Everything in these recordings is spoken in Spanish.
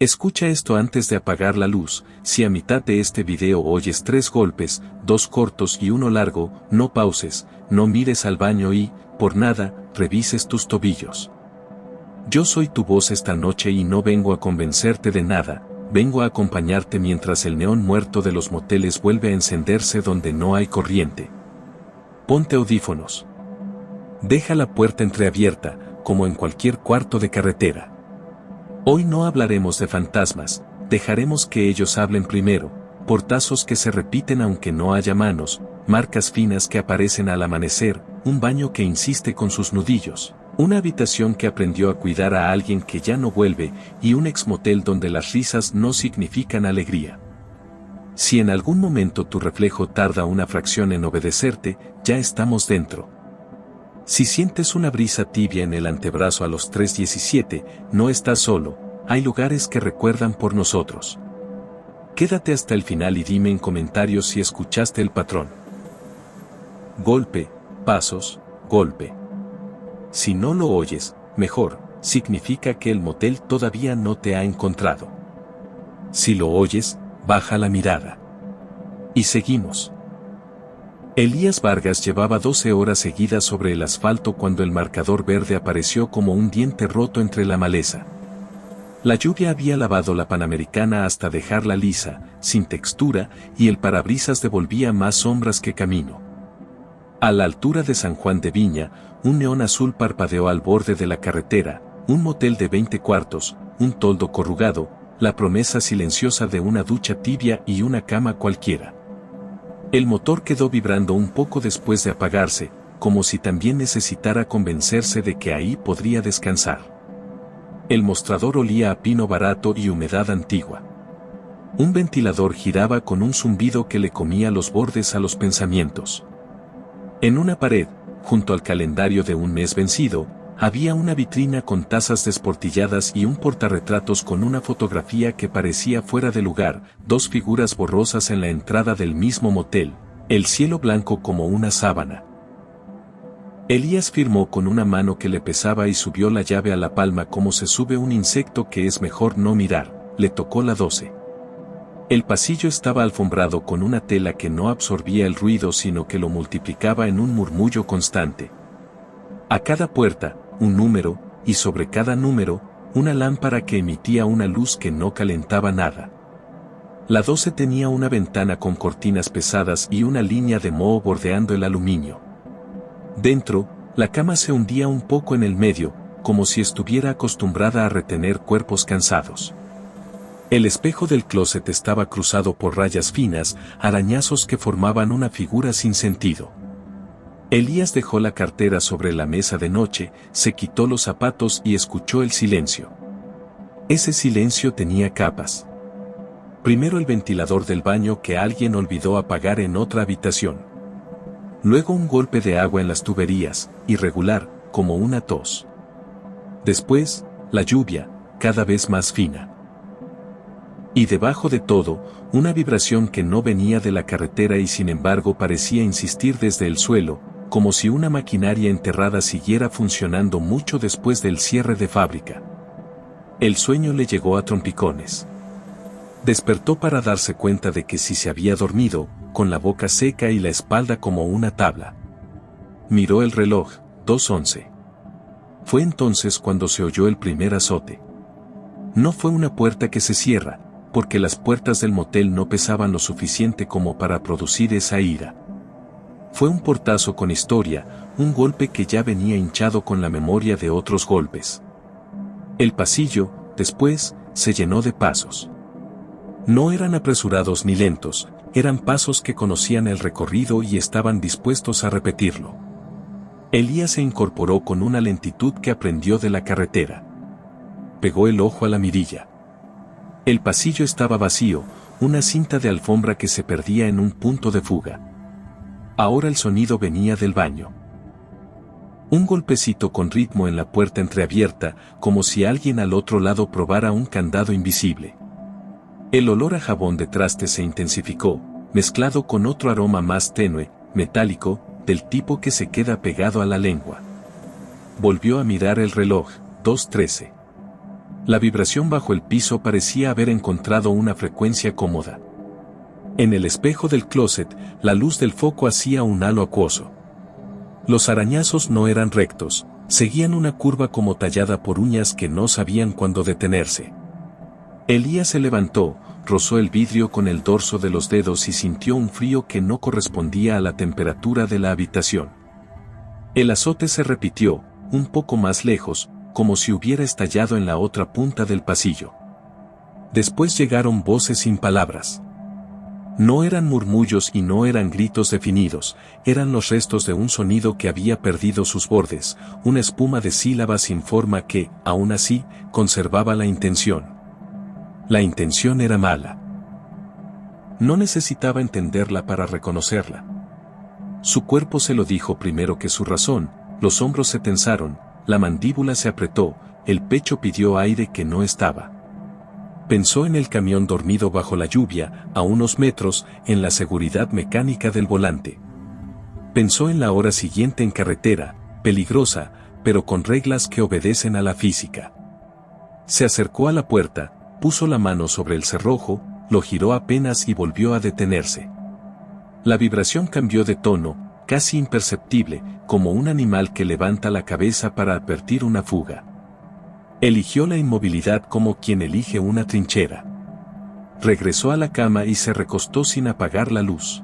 Escucha esto antes de apagar la luz. Si a mitad de este video oyes 3 golpes, 2 cortos y 1 largo, no pauses, no mires al baño y, por nada, revises tus tobillos. Yo soy tu voz esta noche y no vengo a convencerte de nada, vengo a acompañarte mientras el neón muerto de los moteles vuelve a encenderse donde no hay corriente. Ponte audífonos. Deja la puerta entreabierta, como en cualquier cuarto de carretera. Hoy no hablaremos de fantasmas, dejaremos que ellos hablen primero, portazos que se repiten aunque no haya manos, marcas finas que aparecen al amanecer, un baño que insiste con sus nudillos, una habitación que aprendió a cuidar a alguien que ya no vuelve y un exmotel donde las risas no significan alegría. Si en algún momento tu reflejo tarda una fracción en obedecerte, ya estamos dentro. Si sientes una brisa tibia en el antebrazo a los 3:17, no estás solo, hay lugares que recuerdan por nosotros. Quédate hasta el final y dime en comentarios si escuchaste el patrón. Golpe, pasos, golpe. Si no lo oyes, mejor, significa que el motel todavía no te ha encontrado. Si lo oyes, baja la mirada. Y seguimos. Elías Vargas llevaba 12 horas seguidas sobre el asfalto cuando el marcador verde apareció como un diente roto entre la maleza. La lluvia había lavado la Panamericana hasta dejarla lisa, sin textura, y el parabrisas devolvía más sombras que camino. A la altura de San Juan de Viña, un neón azul parpadeó al borde de la carretera, un motel de 20 cuartos, un toldo corrugado, la promesa silenciosa de una ducha tibia y una cama cualquiera. El motor quedó vibrando un poco después de apagarse, como si también necesitara convencerse de que ahí podría descansar. El mostrador olía a pino barato y humedad antigua. Un ventilador giraba con un zumbido que le comía los bordes a los pensamientos. En una pared, junto al calendario de un mes vencido, había una vitrina con tazas desportilladas y un portarretratos con una fotografía que parecía fuera de lugar, 2 figuras borrosas en la entrada del mismo motel, el cielo blanco como una sábana. Elías firmó con una mano que le pesaba y subió la llave a la palma como se sube un insecto que es mejor no mirar, le tocó la 12. El pasillo estaba alfombrado con una tela que no absorbía el ruido sino que lo multiplicaba en un murmullo constante. A cada puerta, un número, y sobre cada número, una lámpara que emitía una luz que no calentaba nada. La 12 tenía una ventana con cortinas pesadas y una línea de moho bordeando el aluminio. Dentro, la cama se hundía un poco en el medio, como si estuviera acostumbrada a retener cuerpos cansados. El espejo del closet estaba cruzado por rayas finas, arañazos que formaban una figura sin sentido. Elías dejó la cartera sobre la mesa de noche, se quitó los zapatos y escuchó el silencio. Ese silencio tenía capas. Primero el ventilador del baño que alguien olvidó apagar en otra habitación. Luego un golpe de agua en las tuberías, irregular, como una tos. Después, la lluvia, cada vez más fina. Y debajo de todo, una vibración que no venía de la carretera y sin embargo parecía insistir desde el suelo, como si una maquinaria enterrada siguiera funcionando mucho después del cierre de fábrica. El sueño le llegó a trompicones. Despertó para darse cuenta de que sí se había dormido, con la boca seca y la espalda como una tabla. Miró el reloj, 2:11. Fue entonces cuando se oyó el primer azote. No fue una puerta que se cierra, porque las puertas del motel no pesaban lo suficiente como para producir esa ira. Fue un portazo con historia, un golpe que ya venía hinchado con la memoria de otros golpes. El pasillo, después, se llenó de pasos. No eran apresurados ni lentos, eran pasos que conocían el recorrido y estaban dispuestos a repetirlo. Elías se incorporó con una lentitud que aprendió de la carretera. Pegó el ojo a la mirilla. El pasillo estaba vacío, una cinta de alfombra que se perdía en un punto de fuga. Ahora el sonido venía del baño. Un golpecito con ritmo en la puerta entreabierta, como si alguien al otro lado probara un candado invisible. El olor a jabón de traste se intensificó, mezclado con otro aroma más tenue, metálico, del tipo que se queda pegado a la lengua. Volvió a mirar el reloj, 2:13. La vibración bajo el piso parecía haber encontrado una frecuencia cómoda. En el espejo del closet, la luz del foco hacía un halo acuoso. Los arañazos no eran rectos, seguían una curva como tallada por uñas que no sabían cuándo detenerse. Elías se levantó, rozó el vidrio con el dorso de los dedos y sintió un frío que no correspondía a la temperatura de la habitación. El azote se repitió, un poco más lejos, como si hubiera estallado en la otra punta del pasillo. Después llegaron voces sin palabras. No eran murmullos y no eran gritos definidos, eran los restos de un sonido que había perdido sus bordes, una espuma de sílabas sin forma que, aún así, conservaba la intención. La intención era mala. No necesitaba entenderla para reconocerla. Su cuerpo se lo dijo primero que su razón, los hombros se tensaron, la mandíbula se apretó, el pecho pidió aire que no estaba. Pensó en el camión dormido bajo la lluvia, a unos metros, en la seguridad mecánica del volante. Pensó en la hora siguiente en carretera, peligrosa, pero con reglas que obedecen a la física. Se acercó a la puerta, puso la mano sobre el cerrojo, lo giró apenas y volvió a detenerse. La vibración cambió de tono, casi imperceptible, como un animal que levanta la cabeza para advertir una fuga. Eligió la inmovilidad como quien elige una trinchera. Regresó a la cama y se recostó sin apagar la luz.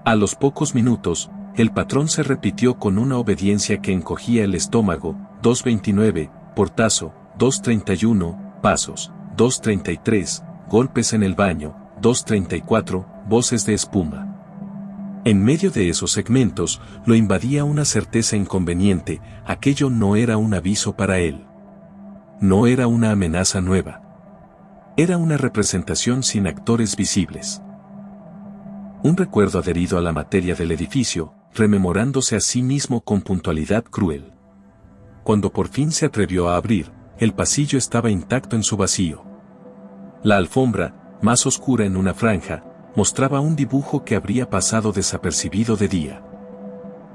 A los pocos minutos, el patrón se repitió con una obediencia que encogía el estómago: 2:29, portazo, 2:31, pasos, 2:33, golpes en el baño, 2:34, voces de espuma. En medio de esos segmentos, lo invadía una certeza inconveniente: aquello no era un aviso para él. No era una amenaza nueva. Era una representación sin actores visibles. Un recuerdo adherido a la materia del edificio, rememorándose a sí mismo con puntualidad cruel. Cuando por fin se atrevió a abrir, el pasillo estaba intacto en su vacío. La alfombra, más oscura en una franja, mostraba un dibujo que habría pasado desapercibido de día.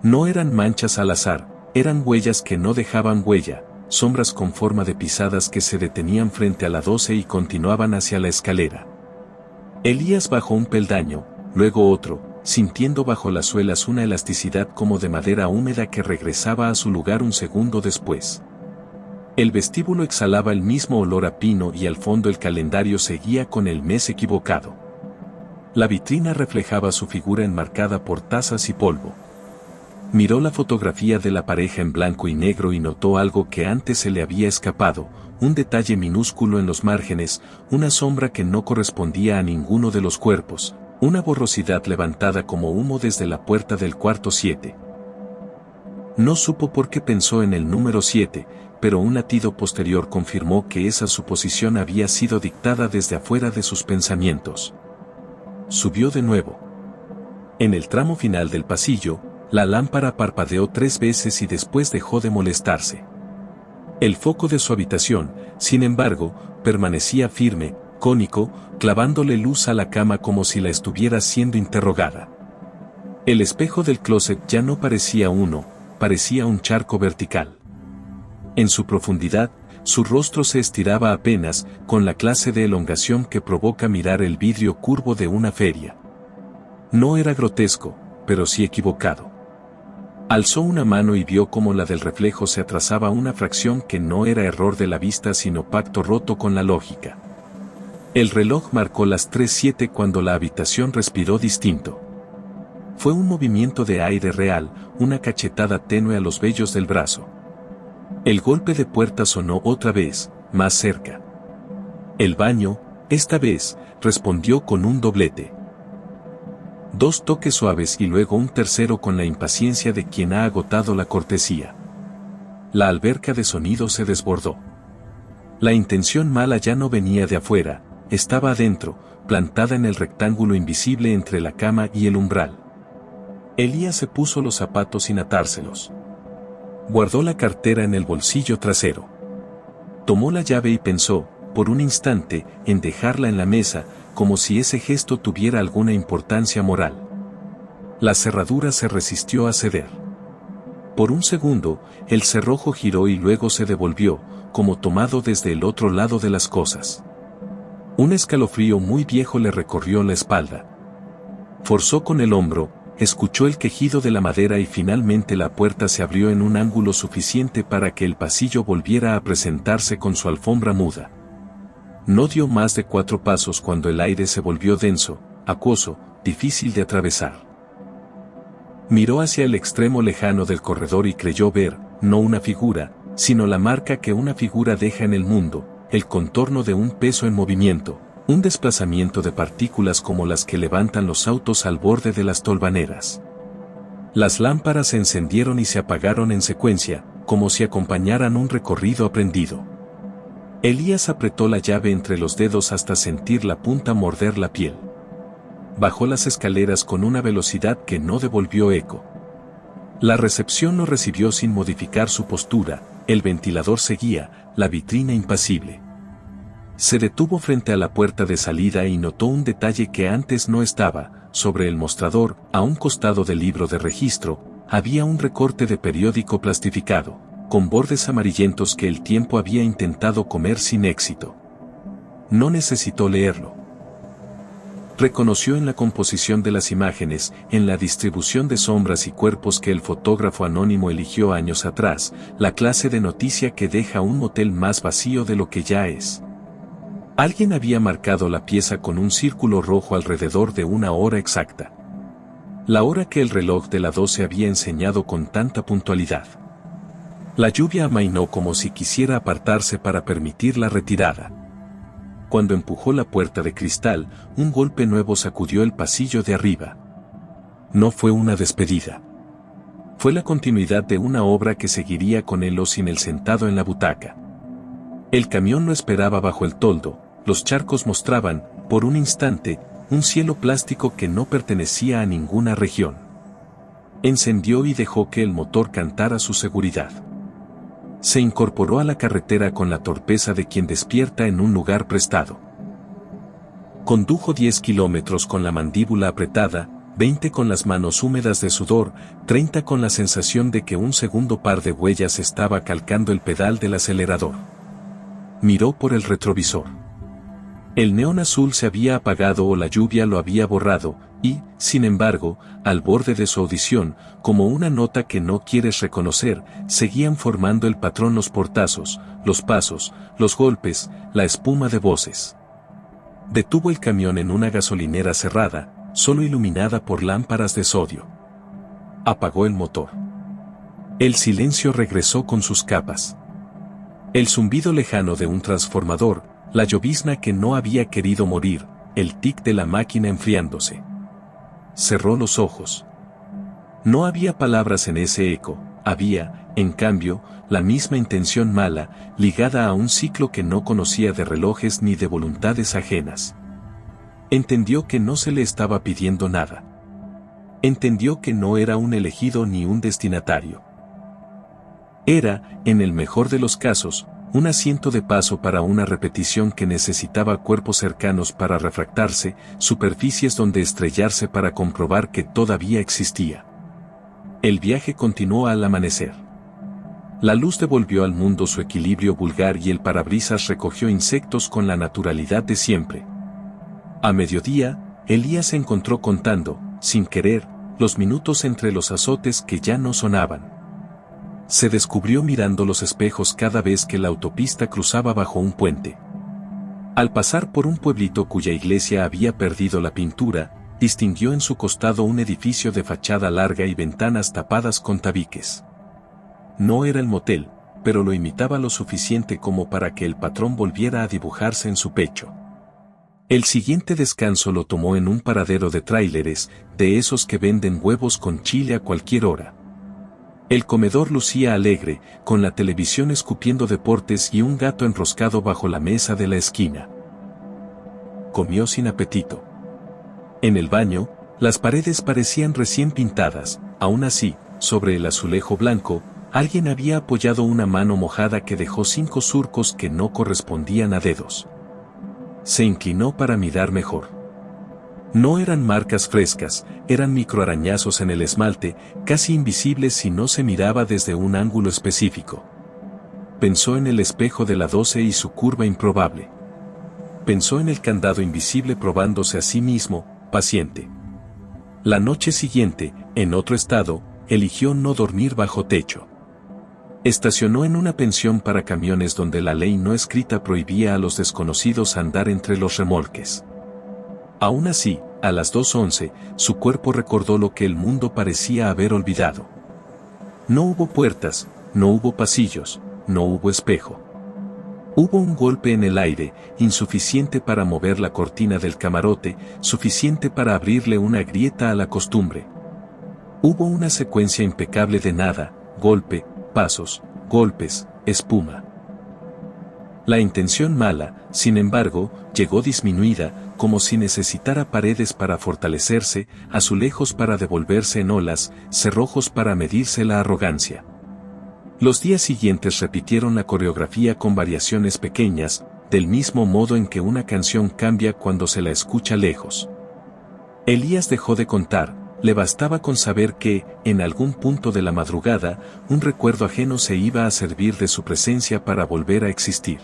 No eran manchas al azar, eran huellas que no dejaban huella, sombras con forma de pisadas que se detenían frente a la 12 y continuaban hacia la escalera. Elías bajó un peldaño, luego otro, sintiendo bajo las suelas una elasticidad como de madera húmeda que regresaba a su lugar un segundo después. El vestíbulo exhalaba el mismo olor a pino y al fondo el calendario seguía con el mes equivocado. La vitrina reflejaba su figura enmarcada por tazas y polvo. Miró la fotografía de la pareja en blanco y negro y notó algo que antes se le había escapado, un detalle minúsculo en los márgenes, una sombra que no correspondía a ninguno de los cuerpos, una borrosidad levantada como humo desde la puerta del cuarto 7. No supo por qué pensó en el número 7, pero un latido posterior confirmó que esa suposición había sido dictada desde afuera de sus pensamientos. Subió de nuevo. En el tramo final del pasillo, la lámpara parpadeó 3 veces y después dejó de molestarse. El foco de su habitación, sin embargo, permanecía firme, cónico, clavándole luz a la cama como si la estuviera siendo interrogada. El espejo del closet ya no parecía uno, parecía un charco vertical. En su profundidad, su rostro se estiraba apenas, con la clase de elongación que provoca mirar el vidrio curvo de una feria. No era grotesco, pero sí equivocado. Alzó una mano y vio cómo la del reflejo se atrasaba una fracción que no era error de la vista sino pacto roto con la lógica. El reloj marcó las 3:07 cuando la habitación respiró distinto. Fue un movimiento de aire real, una cachetada tenue a los vellos del brazo. El golpe de puerta sonó otra vez, más cerca. El baño, esta vez, respondió con un doblete. 2 toques suaves y luego un tercero con la impaciencia de quien ha agotado la cortesía. La alberca de sonido se desbordó. La intención mala ya no venía de afuera, estaba adentro, plantada en el rectángulo invisible entre la cama y el umbral. Elías se puso los zapatos sin atárselos. Guardó la cartera en el bolsillo trasero. Tomó la llave y pensó, por un instante, en dejarla en la mesa, como si ese gesto tuviera alguna importancia moral. La cerradura se resistió a ceder. Por un segundo, el cerrojo giró y luego se devolvió, como tomado desde el otro lado de las cosas. Un escalofrío muy viejo le recorrió la espalda. Forzó con el hombro, escuchó el quejido de la madera y finalmente la puerta se abrió en un ángulo suficiente para que el pasillo volviera a presentarse con su alfombra muda. No dio más de 4 pasos cuando el aire se volvió denso, acuoso, difícil de atravesar. Miró hacia el extremo lejano del corredor y creyó ver, no una figura, sino la marca que una figura deja en el mundo, el contorno de un peso en movimiento, un desplazamiento de partículas como las que levantan los autos al borde de las tolvaneras. Las lámparas se encendieron y se apagaron en secuencia, como si acompañaran un recorrido aprendido. Elías apretó la llave entre los dedos hasta sentir la punta morder la piel. Bajó las escaleras con una velocidad que no devolvió eco. La recepción lo recibió sin modificar su postura, el ventilador seguía, la vitrina impasible. Se detuvo frente a la puerta de salida y notó un detalle que antes no estaba. Sobre el mostrador, a un costado del libro de registro, había un recorte de periódico plastificado, con bordes amarillentos que el tiempo había intentado comer sin éxito. No necesitó leerlo. Reconoció en la composición de las imágenes, en la distribución de sombras y cuerpos que el fotógrafo anónimo eligió años atrás, la clase de noticia que deja un motel más vacío de lo que ya es. Alguien había marcado la pieza con un círculo rojo alrededor de una hora exacta. La hora que el reloj de la 12 había enseñado con tanta puntualidad. La lluvia amainó como si quisiera apartarse para permitir la retirada. Cuando empujó la puerta de cristal, un golpe nuevo sacudió el pasillo de arriba. No fue una despedida. Fue la continuidad de una obra que seguiría con él o sin él sentado en la butaca. El camión lo esperaba bajo el toldo, los charcos mostraban, por un instante, un cielo plástico que no pertenecía a ninguna región. Encendió y dejó que el motor cantara su seguridad. Se incorporó a la carretera con la torpeza de quien despierta en un lugar prestado. Condujo 10 kilómetros con la mandíbula apretada, 20 con las manos húmedas de sudor, 30 con la sensación de que un segundo par de huellas estaba calcando el pedal del acelerador. Miró por el retrovisor. El neón azul se había apagado o la lluvia lo había borrado, y, sin embargo, al borde de su audición, como una nota que no quieres reconocer, seguían formando el patrón los portazos, los pasos, los golpes, la espuma de voces. Detuvo el camión en una gasolinera cerrada, solo iluminada por lámparas de sodio. Apagó el motor. El silencio regresó con sus capas. El zumbido lejano de un transformador, la llovizna que no había querido morir, el tic de la máquina enfriándose. Cerró los ojos. No había palabras en ese eco, había, en cambio, la misma intención mala, ligada a un ciclo que no conocía de relojes ni de voluntades ajenas. Entendió que no se le estaba pidiendo nada. Entendió que no era un elegido ni un destinatario. Era, en el mejor de los casos, un asiento de paso para una repetición que necesitaba cuerpos cercanos para refractarse, superficies donde estrellarse para comprobar que todavía existía. El viaje continuó al amanecer. La luz devolvió al mundo su equilibrio vulgar y el parabrisas recogió insectos con la naturalidad de siempre. A mediodía, Elías se encontró contando, sin querer, los minutos entre los azotes que ya no sonaban. Se descubrió mirando los espejos cada vez que la autopista cruzaba bajo un puente. Al pasar por un pueblito cuya iglesia había perdido la pintura, distinguió en su costado un edificio de fachada larga y ventanas tapadas con tabiques. No era el motel, pero lo imitaba lo suficiente como para que el patrón volviera a dibujarse en su pecho. El siguiente descanso lo tomó en un paradero de tráileres, de esos que venden huevos con chile a cualquier hora. El comedor lucía alegre, con la televisión escupiendo deportes y un gato enroscado bajo la mesa de la esquina. Comió sin apetito. En el baño, las paredes parecían recién pintadas, aún así, sobre el azulejo blanco, alguien había apoyado una mano mojada que dejó 5 surcos que no correspondían a dedos. Se inclinó para mirar mejor. No eran marcas frescas, eran microarañazos en el esmalte, casi invisibles si no se miraba desde un ángulo específico. Pensó en el espejo de la 12 y su curva improbable. Pensó en el candado invisible probándose a sí mismo, paciente. La noche siguiente, en otro estado, eligió no dormir bajo techo. Estacionó en una pensión para camiones donde la ley no escrita prohibía a los desconocidos andar entre los remolques. Aún así, a las 2:11, su cuerpo recordó lo que el mundo parecía haber olvidado. No hubo puertas, no hubo pasillos, no hubo espejo. Hubo un golpe en el aire, insuficiente para mover la cortina del camarote, suficiente para abrirle una grieta a la costumbre. Hubo una secuencia impecable de nada, golpe, pasos, golpes, espuma. La intención mala, sin embargo, llegó disminuida, como si necesitara paredes para fortalecerse, azulejos para devolverse en olas, cerrojos para medirse la arrogancia. Los días siguientes repitieron la coreografía con variaciones pequeñas, del mismo modo en que una canción cambia cuando se la escucha lejos. Elías dejó de contar, le bastaba con saber que, en algún punto de la madrugada, un recuerdo ajeno se iba a servir de su presencia para volver a existir.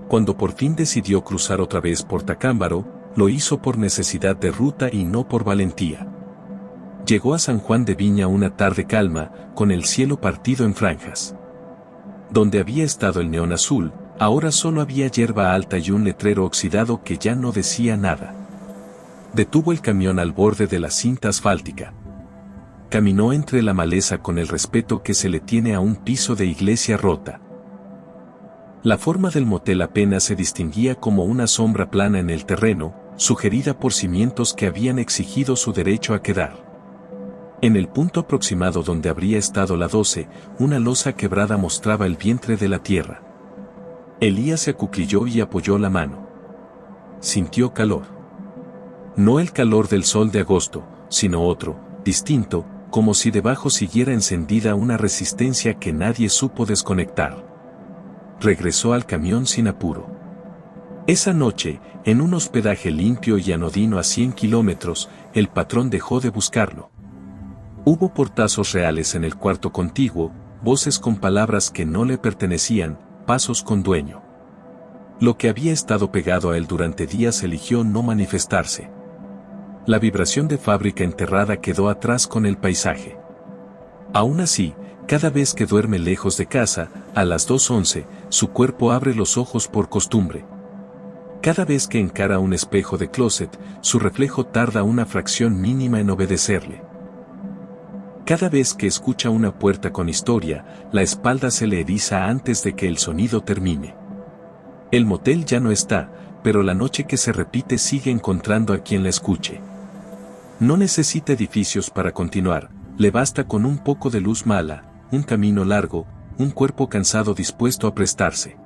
Cuando por fin decidió cruzar otra vez por Tacámbaro, lo hizo por necesidad de ruta y no por valentía. Llegó a San Juan de Viña una tarde calma, con el cielo partido en franjas. Donde había estado el neón azul, ahora solo había hierba alta y un letrero oxidado que ya no decía nada. Detuvo el camión al borde de la cinta asfáltica. Caminó entre la maleza con el respeto que se le tiene a un piso de iglesia rota. La forma del motel apenas se distinguía como una sombra plana en el terreno, sugerida por cimientos que habían exigido su derecho a quedar. En el punto aproximado donde habría estado la 12, una losa quebrada mostraba el vientre de la tierra. Elías se acuclilló y apoyó la mano. Sintió calor. No el calor del sol de agosto, sino otro, distinto, como si debajo siguiera encendida una resistencia que nadie supo desconectar. Regresó al camión sin apuro. Esa noche, en un hospedaje limpio y anodino a 100 kilómetros, el patrón dejó de buscarlo. Hubo portazos reales en el cuarto contiguo, voces con palabras que no le pertenecían, pasos con dueño. Lo que había estado pegado a él durante días eligió no manifestarse. La vibración de fábrica enterrada quedó atrás con el paisaje. Aún así, cada vez que duerme lejos de casa, a las 2:11, su cuerpo abre los ojos por costumbre. Cada vez que encara un espejo de closet, su reflejo tarda una fracción mínima en obedecerle. Cada vez que escucha una puerta con historia, la espalda se le eriza antes de que el sonido termine. El motel ya no está, pero la noche que se repite sigue encontrando a quien la escuche. No necesita edificios para continuar, le basta con un poco de luz mala, un camino largo, un cuerpo cansado dispuesto a prestarse.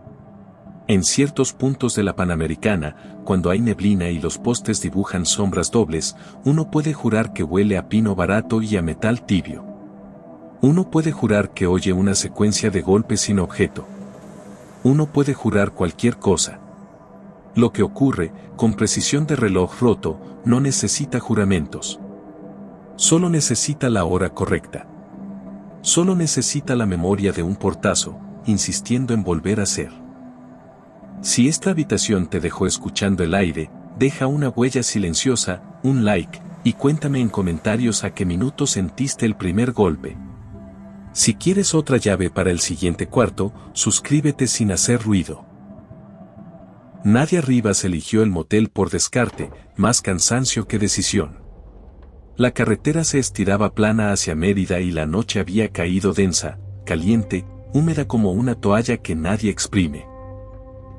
En ciertos puntos de la Panamericana, cuando hay neblina y los postes dibujan sombras dobles, uno puede jurar que huele a pino barato y a metal tibio. Uno puede jurar que oye una secuencia de golpes sin objeto. Uno puede jurar cualquier cosa. Lo que ocurre, con precisión de reloj roto, no necesita juramentos. Solo necesita la hora correcta. Solo necesita la memoria de un portazo, insistiendo en volver a ser. Si esta habitación te dejó escuchando el aire, deja una huella silenciosa, un like, y cuéntame en comentarios a qué minuto sentiste el primer golpe. Si quieres otra llave para el siguiente cuarto, suscríbete sin hacer ruido. Nadia Rivas eligió el motel por descarte, más cansancio que decisión. La carretera se estiraba plana hacia Mérida y la noche había caído densa, caliente, húmeda como una toalla que nadie exprime.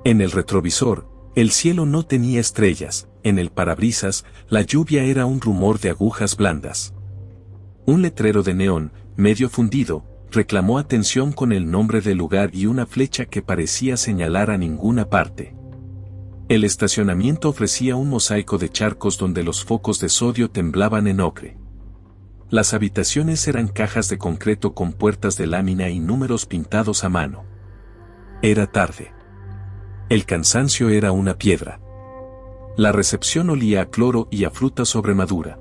En el retrovisor, el cielo no tenía estrellas, en el parabrisas, la lluvia era un rumor de agujas blandas. Un letrero de neón, medio fundido, reclamó atención con el nombre del lugar y una flecha que parecía señalar a ninguna parte. El estacionamiento ofrecía un mosaico de charcos donde los focos de sodio temblaban en ocre. Las habitaciones eran cajas de concreto con puertas de lámina y números pintados a mano. Era tarde. El cansancio era una piedra. La recepción olía a cloro y a fruta sobremadura.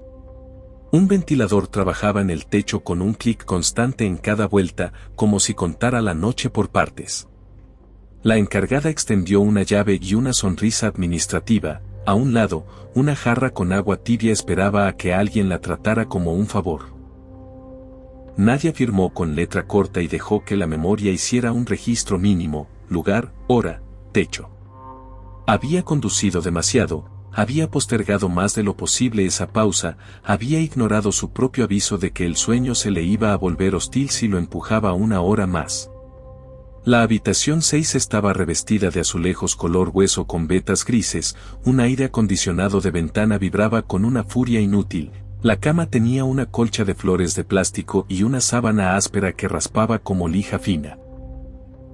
Un ventilador trabajaba en el techo con un clic constante en cada vuelta, como si contara la noche por partes. La encargada extendió una llave y una sonrisa administrativa. A un lado, una jarra con agua tibia esperaba a que alguien la tratara como un favor. Nadia firmó con letra corta y dejó que la memoria hiciera un registro mínimo: lugar, hora, techo. Había conducido demasiado, había postergado más de lo posible esa pausa, había ignorado su propio aviso de que el sueño se le iba a volver hostil si lo empujaba una hora más. La habitación 6 estaba revestida de azulejos color hueso con vetas grises, un aire acondicionado de ventana vibraba con una furia inútil, la cama tenía una colcha de flores de plástico y una sábana áspera que raspaba como lija fina.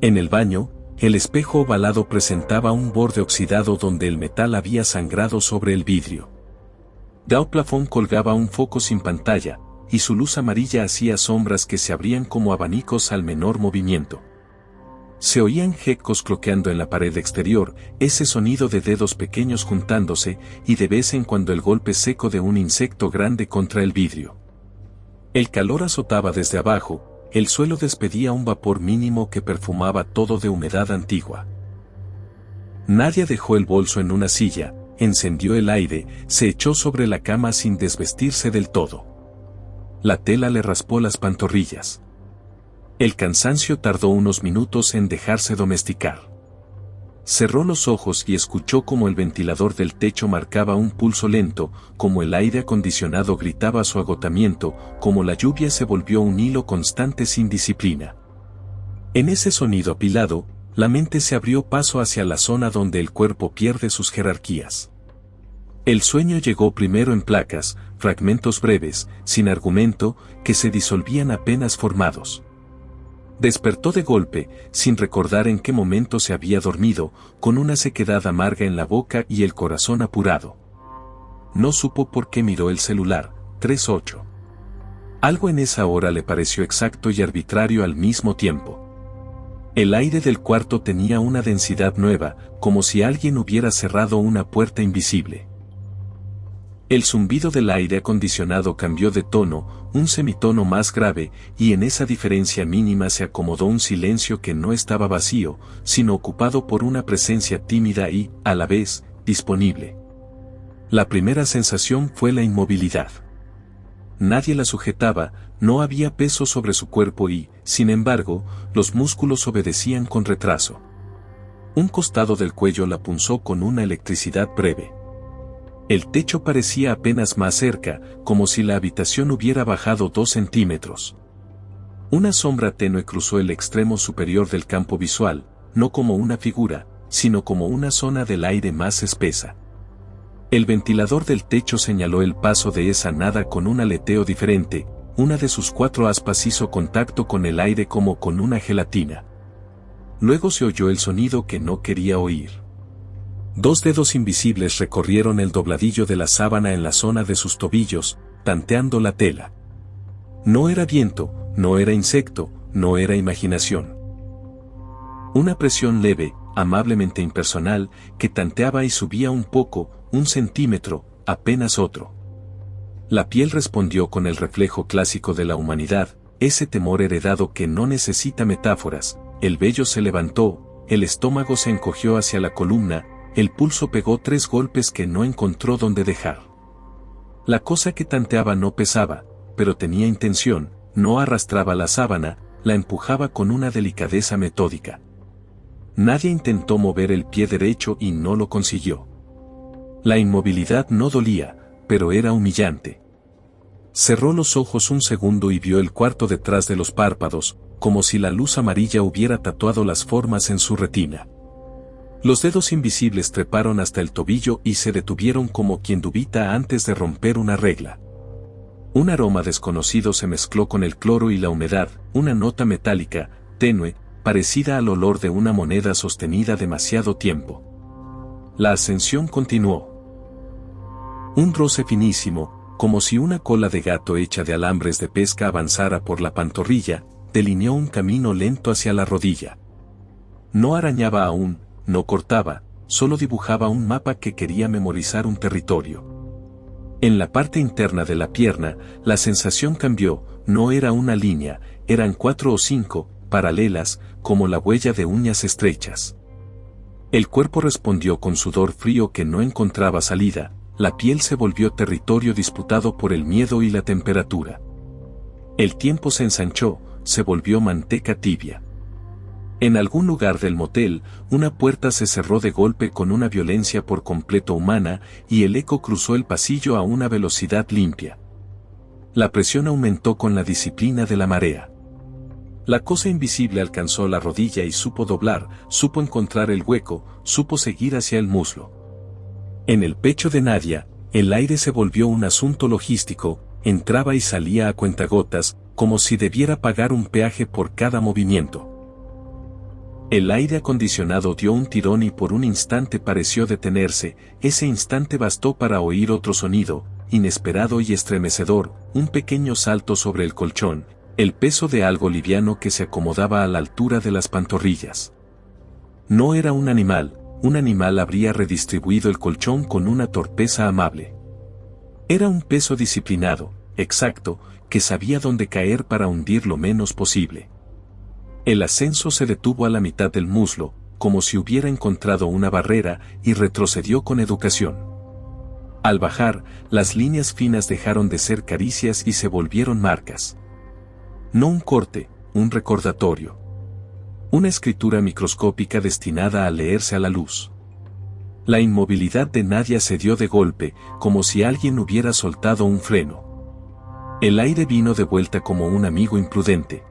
En el baño, el espejo ovalado presentaba un borde oxidado donde el metal había sangrado sobre el vidrio. Del plafón colgaba un foco sin pantalla, y su luz amarilla hacía sombras que se abrían como abanicos al menor movimiento. Se oían gecos cloqueando en la pared exterior, ese sonido de dedos pequeños juntándose, y de vez en cuando el golpe seco de un insecto grande contra el vidrio. El calor azotaba desde abajo, el suelo despedía un vapor mínimo que perfumaba todo de humedad antigua. Nadia dejó el bolso en una silla, encendió el aire, se echó sobre la cama sin desvestirse del todo. La tela le raspó las pantorrillas. El cansancio tardó unos minutos en dejarse domesticar. Cerró los ojos y escuchó como el ventilador del techo marcaba un pulso lento, como el aire acondicionado gritaba su agotamiento, como la lluvia se volvió un hilo constante sin disciplina. En ese sonido apilado, la mente se abrió paso hacia la zona donde el cuerpo pierde sus jerarquías. El sueño llegó primero en placas, fragmentos breves, sin argumento, que se disolvían apenas formados. Despertó de golpe, sin recordar en qué momento se había dormido, con una sequedad amarga en la boca y el corazón apurado. No supo por qué miró el celular. 3:08. Algo en esa hora le pareció exacto y arbitrario al mismo tiempo. El aire del cuarto tenía una densidad nueva, como si alguien hubiera cerrado una puerta invisible. El zumbido del aire acondicionado cambió de tono, un semitono más grave, y en esa diferencia mínima se acomodó un silencio que no estaba vacío, sino ocupado por una presencia tímida y, a la vez, disponible. La primera sensación fue la inmovilidad. Nadie la sujetaba, no había peso sobre su cuerpo y, sin embargo, los músculos obedecían con retraso. Un costado del cuello la punzó con una electricidad breve. El techo parecía apenas más cerca, como si la habitación hubiera bajado 2 centímetros. Una sombra tenue cruzó el extremo superior del campo visual, no como una figura, sino como una zona del aire más espesa. El ventilador del techo señaló el paso de esa nada con un aleteo diferente, una de sus 4 aspas hizo contacto con el aire como con una gelatina. Luego se oyó el sonido que no quería oír. 2 dedos invisibles recorrieron el dobladillo de la sábana en la zona de sus tobillos, tanteando la tela. No era viento, no era insecto, no era imaginación. Una presión leve, amablemente impersonal, que tanteaba y subía un poco, 1 centímetro, apenas otro. La piel respondió con el reflejo clásico de la humanidad, ese temor heredado que no necesita metáforas. El vello se levantó, el estómago se encogió hacia la columna, el pulso pegó 3 golpes que no encontró dónde dejar. La cosa que tanteaba no pesaba, pero tenía intención, no arrastraba la sábana, la empujaba con una delicadeza metódica. Nadie intentó mover el pie derecho y no lo consiguió. La inmovilidad no dolía, pero era humillante. Cerró los ojos un segundo y vio el cuarto detrás de los párpados, como si la luz amarilla hubiera tatuado las formas en su retina. Los dedos invisibles treparon hasta el tobillo y se detuvieron como quien dubita antes de romper una regla. Un aroma desconocido se mezcló con el cloro y la humedad, una nota metálica, tenue, parecida al olor de una moneda sostenida demasiado tiempo. La ascensión continuó. Un roce finísimo, como si una cola de gato hecha de alambres de pesca avanzara por la pantorrilla, delineó un camino lento hacia la rodilla. No arañaba aún, no cortaba, solo dibujaba un mapa que quería memorizar un territorio. En la parte interna de la pierna, la sensación cambió, no era una línea, eran 4 o 5, paralelas, como la huella de uñas estrechas. El cuerpo respondió con sudor frío que no encontraba salida, la piel se volvió territorio disputado por el miedo y la temperatura. El tiempo se ensanchó, se volvió manteca tibia. En algún lugar del motel, una puerta se cerró de golpe con una violencia por completo humana y el eco cruzó el pasillo a una velocidad limpia. La presión aumentó con la disciplina de la marea. La cosa invisible alcanzó la rodilla y supo doblar, supo encontrar el hueco, supo seguir hacia el muslo. En el pecho de Nadia, el aire se volvió un asunto logístico, entraba y salía a cuentagotas, como si debiera pagar un peaje por cada movimiento. El aire acondicionado dio un tirón y por un instante pareció detenerse, ese instante bastó para oír otro sonido, inesperado y estremecedor, un pequeño salto sobre el colchón, el peso de algo liviano que se acomodaba a la altura de las pantorrillas. No era un animal habría redistribuido el colchón con una torpeza amable. Era un peso disciplinado, exacto, que sabía dónde caer para hundir lo menos posible. El ascenso se detuvo a la mitad del muslo, como si hubiera encontrado una barrera, y retrocedió con educación. Al bajar, las líneas finas dejaron de ser caricias y se volvieron marcas. No un corte, un recordatorio. Una escritura microscópica destinada a leerse a la luz. La inmovilidad de Nadia se dio de golpe, como si alguien hubiera soltado un freno. El aire vino de vuelta como un amigo imprudente.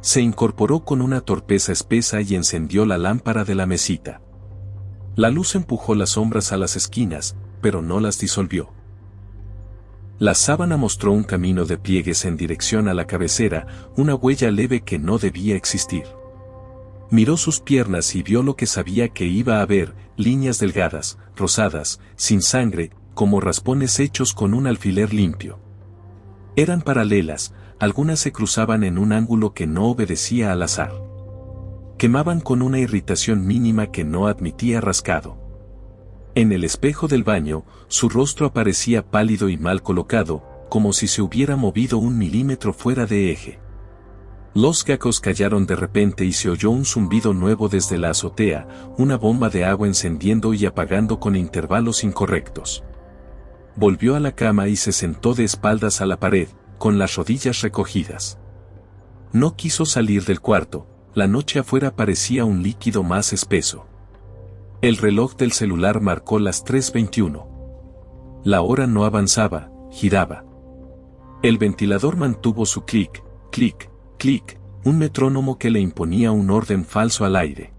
Se incorporó con una torpeza espesa y encendió la lámpara de la mesita. La luz empujó las sombras a las esquinas, pero no las disolvió. La sábana mostró un camino de pliegues en dirección a la cabecera, una huella leve que no debía existir. Miró sus piernas y vio lo que sabía que iba a ver, líneas delgadas, rosadas, sin sangre, como raspones hechos con un alfiler limpio. Eran paralelas, algunas se cruzaban en un ángulo que no obedecía al azar. Quemaban con una irritación mínima que no admitía rascado. En el espejo del baño, su rostro aparecía pálido y mal colocado, como si se hubiera movido 1 milímetro fuera de eje. Los gacos callaron de repente y se oyó un zumbido nuevo desde la azotea, una bomba de agua encendiendo y apagando con intervalos incorrectos. Volvió a la cama y se sentó de espaldas a la pared, con las rodillas recogidas. No quiso salir del cuarto, la noche afuera parecía un líquido más espeso. El reloj del celular marcó las 3:21. La hora no avanzaba, giraba. El ventilador mantuvo su clic, clic, clic, un metrónomo que le imponía un orden falso al aire.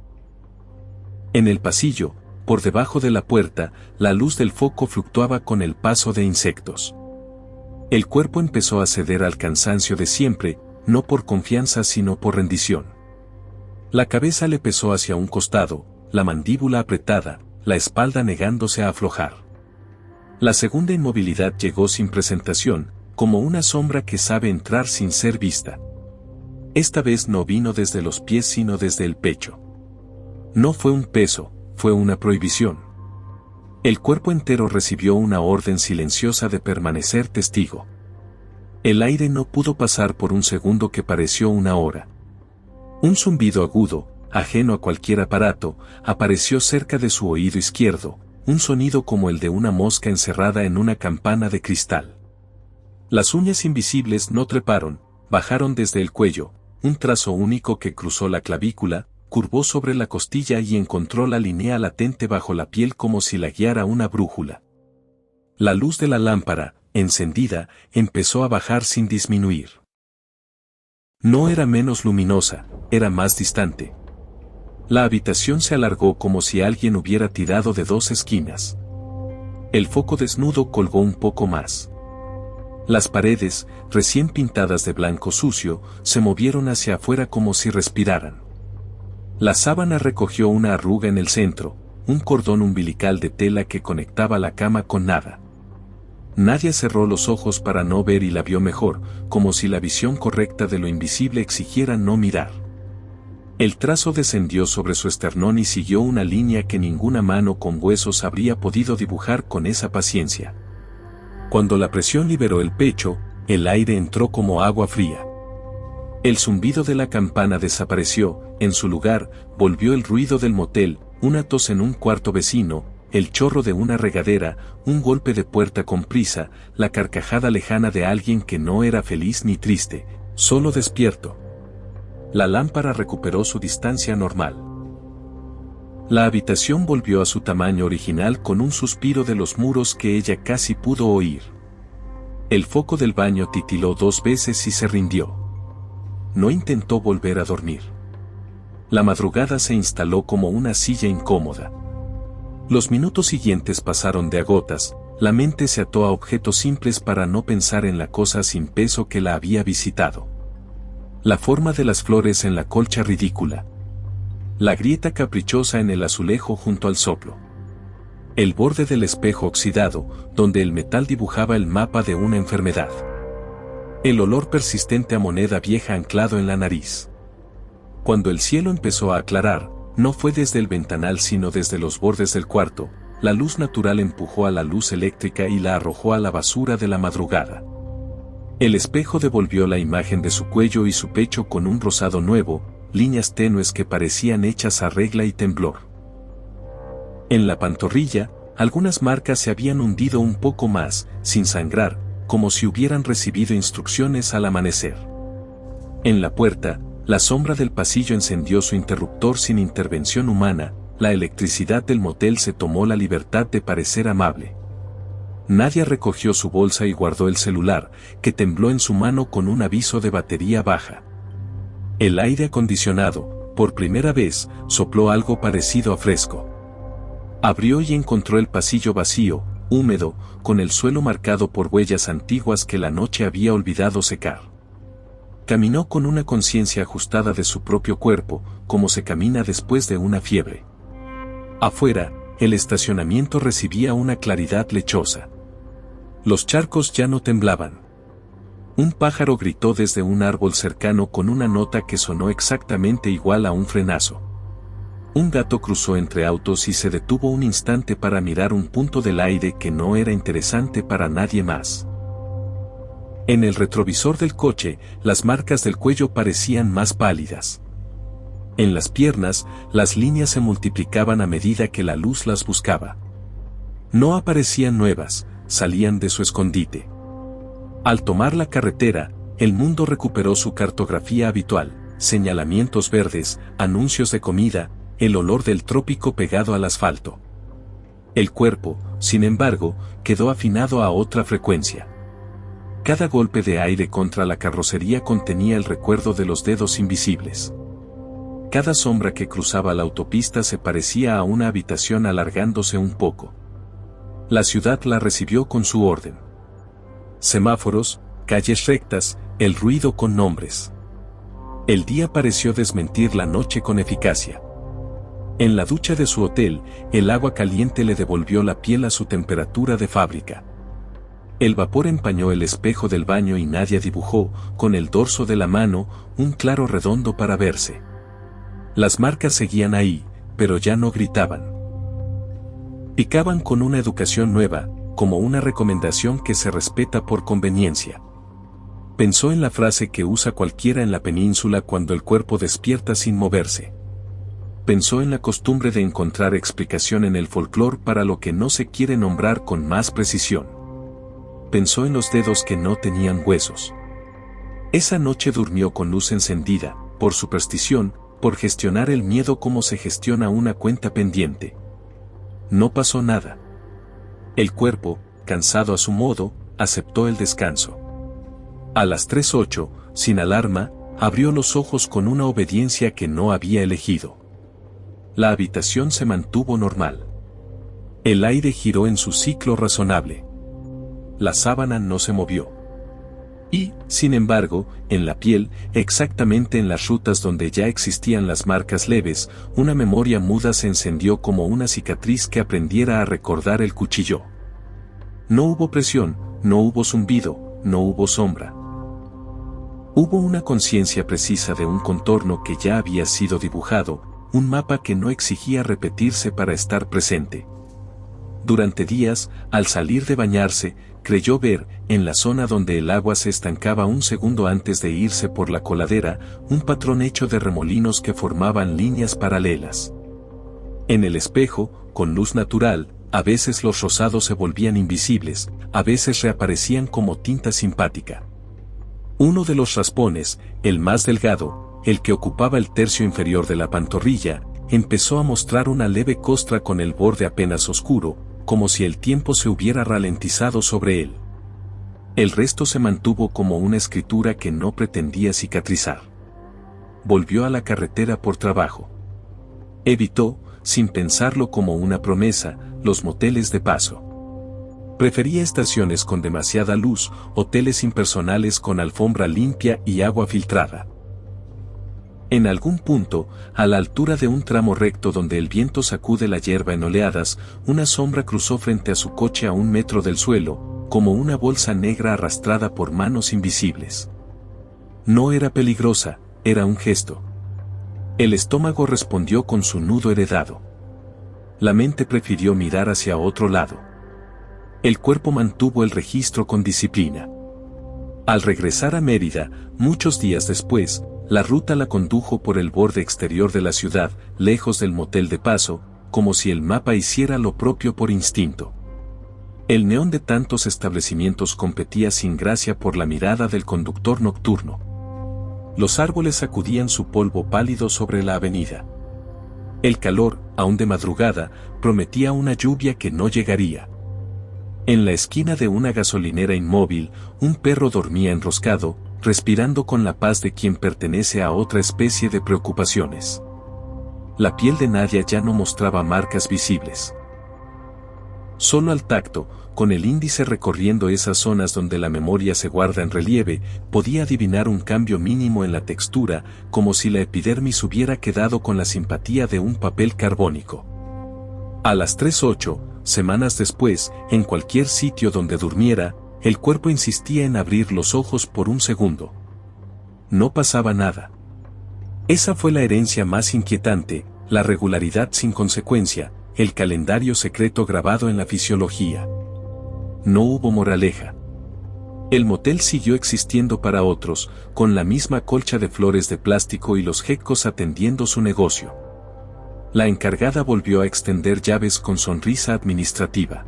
En el pasillo, por debajo de la puerta, la luz del foco fluctuaba con el paso de insectos. El cuerpo empezó a ceder al cansancio de siempre, no por confianza sino por rendición. La cabeza le pesó hacia un costado, la mandíbula apretada, la espalda negándose a aflojar. La segunda inmovilidad llegó sin presentación, como una sombra que sabe entrar sin ser vista. Esta vez no vino desde los pies sino desde el pecho. No fue un peso, fue una prohibición. El cuerpo entero recibió una orden silenciosa de permanecer testigo. El aire no pudo pasar por un segundo que pareció una hora. Un zumbido agudo, ajeno a cualquier aparato, apareció cerca de su oído izquierdo, un sonido como el de una mosca encerrada en una campana de cristal. Las uñas invisibles no treparon, bajaron desde el cuello, un trazo único que cruzó la clavícula, curvó sobre la costilla y encontró la línea latente bajo la piel como si la guiara una brújula. La luz de la lámpara, encendida, empezó a bajar sin disminuir. No era menos luminosa, era más distante. La habitación se alargó como si alguien hubiera tirado de 2 esquinas. El foco desnudo colgó un poco más. Las paredes, recién pintadas de blanco sucio, se movieron hacia afuera como si respiraran. La sábana recogió una arruga en el centro, un cordón umbilical de tela que conectaba la cama con nada. Nadia cerró los ojos para no ver y la vio mejor, como si la visión correcta de lo invisible exigiera no mirar. El trazo descendió sobre su esternón y siguió una línea que ninguna mano con huesos habría podido dibujar con esa paciencia. Cuando la presión liberó el pecho, el aire entró como agua fría. El zumbido de la campana desapareció, en su lugar, volvió el ruido del motel, una tos en un cuarto vecino, el chorro de una regadera, un golpe de puerta con prisa, la carcajada lejana de alguien que no era feliz ni triste, solo despierto. La lámpara recuperó su distancia normal. La habitación volvió a su tamaño original con un suspiro de los muros que ella casi pudo oír. El foco del baño titiló 2 veces y se rindió. No intentó volver a dormir. La madrugada se instaló como una silla incómoda. Los minutos siguientes pasaron de a gotas, la mente se ató a objetos simples para no pensar en la cosa sin peso que la había visitado. La forma de las flores en la colcha ridícula. La grieta caprichosa en el azulejo junto al soplo. El borde del espejo oxidado, donde el metal dibujaba el mapa de una enfermedad. El olor persistente a moneda vieja anclado en la nariz. Cuando el cielo empezó a aclarar, no fue desde el ventanal sino desde los bordes del cuarto, la luz natural empujó a la luz eléctrica y la arrojó a la basura de la madrugada. El espejo devolvió la imagen de su cuello y su pecho con un rosado nuevo, líneas tenues que parecían hechas a regla y temblor. En la pantorrilla, algunas marcas se habían hundido un poco más, sin sangrar, como si hubieran recibido instrucciones al amanecer. En la puerta, la sombra del pasillo encendió su interruptor sin intervención humana, la electricidad del motel se tomó la libertad de parecer amable. Nadia recogió su bolsa y guardó el celular, que tembló en su mano con un aviso de batería baja. El aire acondicionado, por primera vez, sopló algo parecido a fresco. Abrió y encontró el pasillo vacío, húmedo, con el suelo marcado por huellas antiguas que la noche había olvidado secar. Caminó con una conciencia ajustada de su propio cuerpo, como se camina después de una fiebre. Afuera, el estacionamiento recibía una claridad lechosa. Los charcos ya no temblaban. Un pájaro gritó desde un árbol cercano con una nota que sonó exactamente igual a un frenazo. Un gato cruzó entre autos y se detuvo un instante para mirar un punto del aire que no era interesante para nadie más. En el retrovisor del coche, las marcas del cuello parecían más pálidas. En las piernas, las líneas se multiplicaban a medida que la luz las buscaba. No aparecían nuevas, salían de su escondite. Al tomar la carretera, el mundo recuperó su cartografía habitual, señalamientos verdes, anuncios de comida, el olor del trópico pegado al asfalto. El cuerpo, sin embargo, quedó afinado a otra frecuencia. Cada golpe de aire contra la carrocería contenía el recuerdo de los dedos invisibles. Cada sombra que cruzaba la autopista se parecía a una habitación alargándose un poco. La ciudad la recibió con su orden. Semáforos, calles rectas, el ruido con nombres. El día pareció desmentir la noche con eficacia. En la ducha de su hotel, el agua caliente le devolvió la piel a su temperatura de fábrica. El vapor empañó el espejo del baño y Nadia dibujó, con el dorso de la mano, un claro redondo para verse. Las marcas seguían ahí, pero ya no gritaban. Picaban con una educación nueva, como una recomendación que se respeta por conveniencia. Pensó en la frase que usa cualquiera en la península cuando el cuerpo despierta sin moverse. Pensó en la costumbre de encontrar explicación en el folclore para lo que no se quiere nombrar con más precisión. Pensó en los dedos que no tenían huesos. Esa noche durmió con luz encendida, por superstición, por gestionar el miedo como se gestiona una cuenta pendiente. No pasó nada. El cuerpo, cansado a su modo, aceptó el descanso. A las 3:08, sin alarma, abrió los ojos con una obediencia que no había elegido. La habitación se mantuvo normal. El aire giró en su ciclo razonable. La sábana no se movió. Y, sin embargo, en la piel, exactamente en las rutas donde ya existían las marcas leves, una memoria muda se encendió como una cicatriz que aprendiera a recordar el cuchillo. No hubo presión, no hubo zumbido, no hubo sombra. Hubo una conciencia precisa de un contorno que ya había sido dibujado, un mapa que no exigía repetirse para estar presente. Durante días, al salir de bañarse, creyó ver, en la zona donde el agua se estancaba un segundo antes de irse por la coladera, un patrón hecho de remolinos que formaban líneas paralelas. En el espejo, con luz natural, a veces los rosados se volvían invisibles, a veces reaparecían como tinta simpática. Uno de los raspones, el más delgado, el que ocupaba el tercio inferior de la pantorrilla, empezó a mostrar una leve costra con el borde apenas oscuro, como si el tiempo se hubiera ralentizado sobre él. El resto se mantuvo como una escritura que no pretendía cicatrizar. Volvió a la carretera por trabajo. Evitó, sin pensarlo como una promesa, los moteles de paso. Prefería estaciones con demasiada luz, hoteles impersonales con alfombra limpia y agua filtrada. En algún punto, a la altura de un tramo recto donde el viento sacude la hierba en oleadas, una sombra cruzó frente a su coche a 1 metro del suelo, como una bolsa negra arrastrada por manos invisibles. No era peligrosa, era un gesto. El estómago respondió con su nudo heredado. La mente prefirió mirar hacia otro lado. El cuerpo mantuvo el registro con disciplina. Al regresar a Mérida, muchos días después, la ruta la condujo por el borde exterior de la ciudad, lejos del motel de paso, como si el mapa hiciera lo propio por instinto. El neón de tantos establecimientos competía sin gracia por la mirada del conductor nocturno. Los árboles sacudían su polvo pálido sobre la avenida. El calor, aún de madrugada, prometía una lluvia que no llegaría. En la esquina de una gasolinera inmóvil, un perro dormía enroscado, respirando con la paz de quien pertenece a otra especie de preocupaciones. La piel de Nadia ya no mostraba marcas visibles. Solo al tacto, con el índice recorriendo esas zonas donde la memoria se guarda en relieve, podía adivinar un cambio mínimo en la textura, como si la epidermis hubiera quedado con la simpatía de un papel carbónico. A las 3:08, semanas después, en cualquier sitio donde durmiera, el cuerpo insistía en abrir los ojos por un segundo. No pasaba nada. Esa fue la herencia más inquietante, la regularidad sin consecuencia, el calendario secreto grabado en la fisiología. No hubo moraleja. El motel siguió existiendo para otros, con la misma colcha de flores de plástico y los geckos atendiendo su negocio. La encargada volvió a extender llaves con sonrisa administrativa.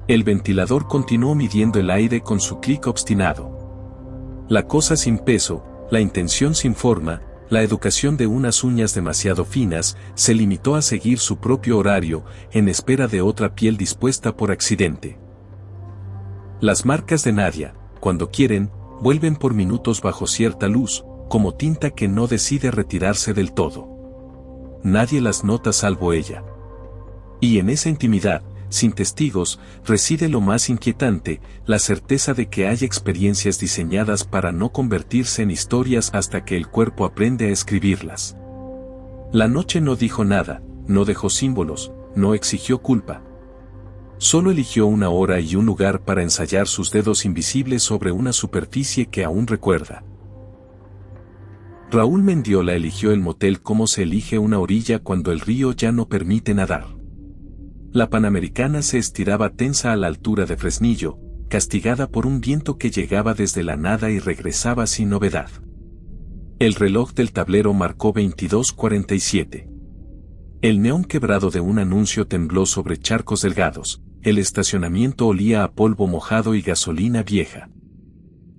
El ventilador continuó midiendo el aire con su clic obstinado. La cosa sin peso, la intención sin forma, la educación de unas uñas demasiado finas, se limitó a seguir su propio horario, en espera de otra piel dispuesta por accidente. Las marcas de Nadia, cuando quieren, vuelven por minutos bajo cierta luz, como tinta que no decide retirarse del todo. Nadie las nota salvo ella. Y en esa intimidad, sin testigos, reside lo más inquietante, la certeza de que hay experiencias diseñadas para no convertirse en historias hasta que el cuerpo aprende a escribirlas. La noche no dijo nada, no dejó símbolos, no exigió culpa. Solo eligió una hora y un lugar para ensayar sus dedos invisibles sobre una superficie que aún recuerda. Raúl Mendiola eligió el motel como se elige una orilla cuando el río ya no permite nadar. La Panamericana se estiraba tensa a la altura de Fresnillo, castigada por un viento que llegaba desde la nada y regresaba sin novedad. El reloj del tablero marcó 22:47. El neón quebrado de un anuncio tembló sobre charcos delgados, el estacionamiento olía a polvo mojado y gasolina vieja.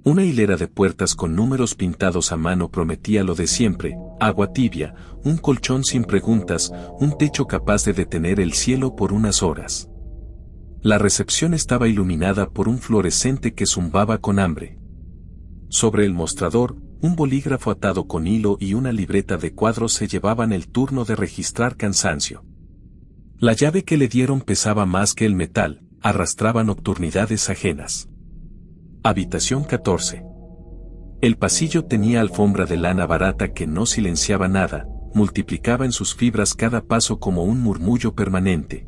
Una hilera de puertas con números pintados a mano prometía lo de siempre, agua tibia, un colchón sin preguntas, un techo capaz de detener el cielo por unas horas. La recepción estaba iluminada por un fluorescente que zumbaba con hambre. Sobre el mostrador, un bolígrafo atado con hilo y una libreta de cuadros se llevaban el turno de registrar cansancio. La llave que le dieron pesaba más que el metal, arrastraba nocturnidades ajenas. Habitación 14. El pasillo tenía alfombra de lana barata que no silenciaba nada, multiplicaba en sus fibras cada paso como un murmullo permanente.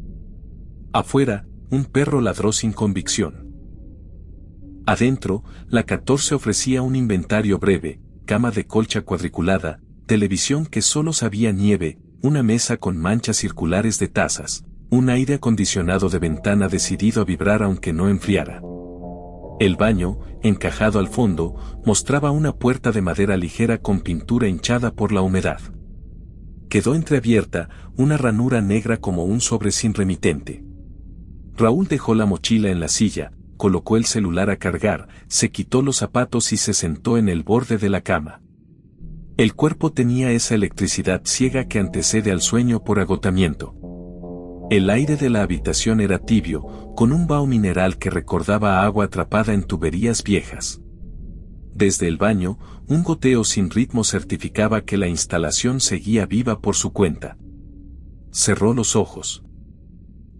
Afuera, un perro ladró sin convicción. Adentro, la 14 ofrecía un inventario breve, cama de colcha cuadriculada, televisión que solo sabía nieve, una mesa con manchas circulares de tazas, un aire acondicionado de ventana decidido a vibrar aunque no enfriara. El baño, encajado al fondo, mostraba una puerta de madera ligera con pintura hinchada por la humedad. Quedó entreabierta, una ranura negra como un sobre sin remitente. Raúl dejó la mochila en la silla, colocó el celular a cargar, se quitó los zapatos y se sentó en el borde de la cama. El cuerpo tenía esa electricidad ciega que antecede al sueño por agotamiento. El aire de la habitación era tibio, con un vaho mineral que recordaba agua atrapada en tuberías viejas. Desde el baño, un goteo sin ritmo certificaba que la instalación seguía viva por su cuenta. Cerró los ojos.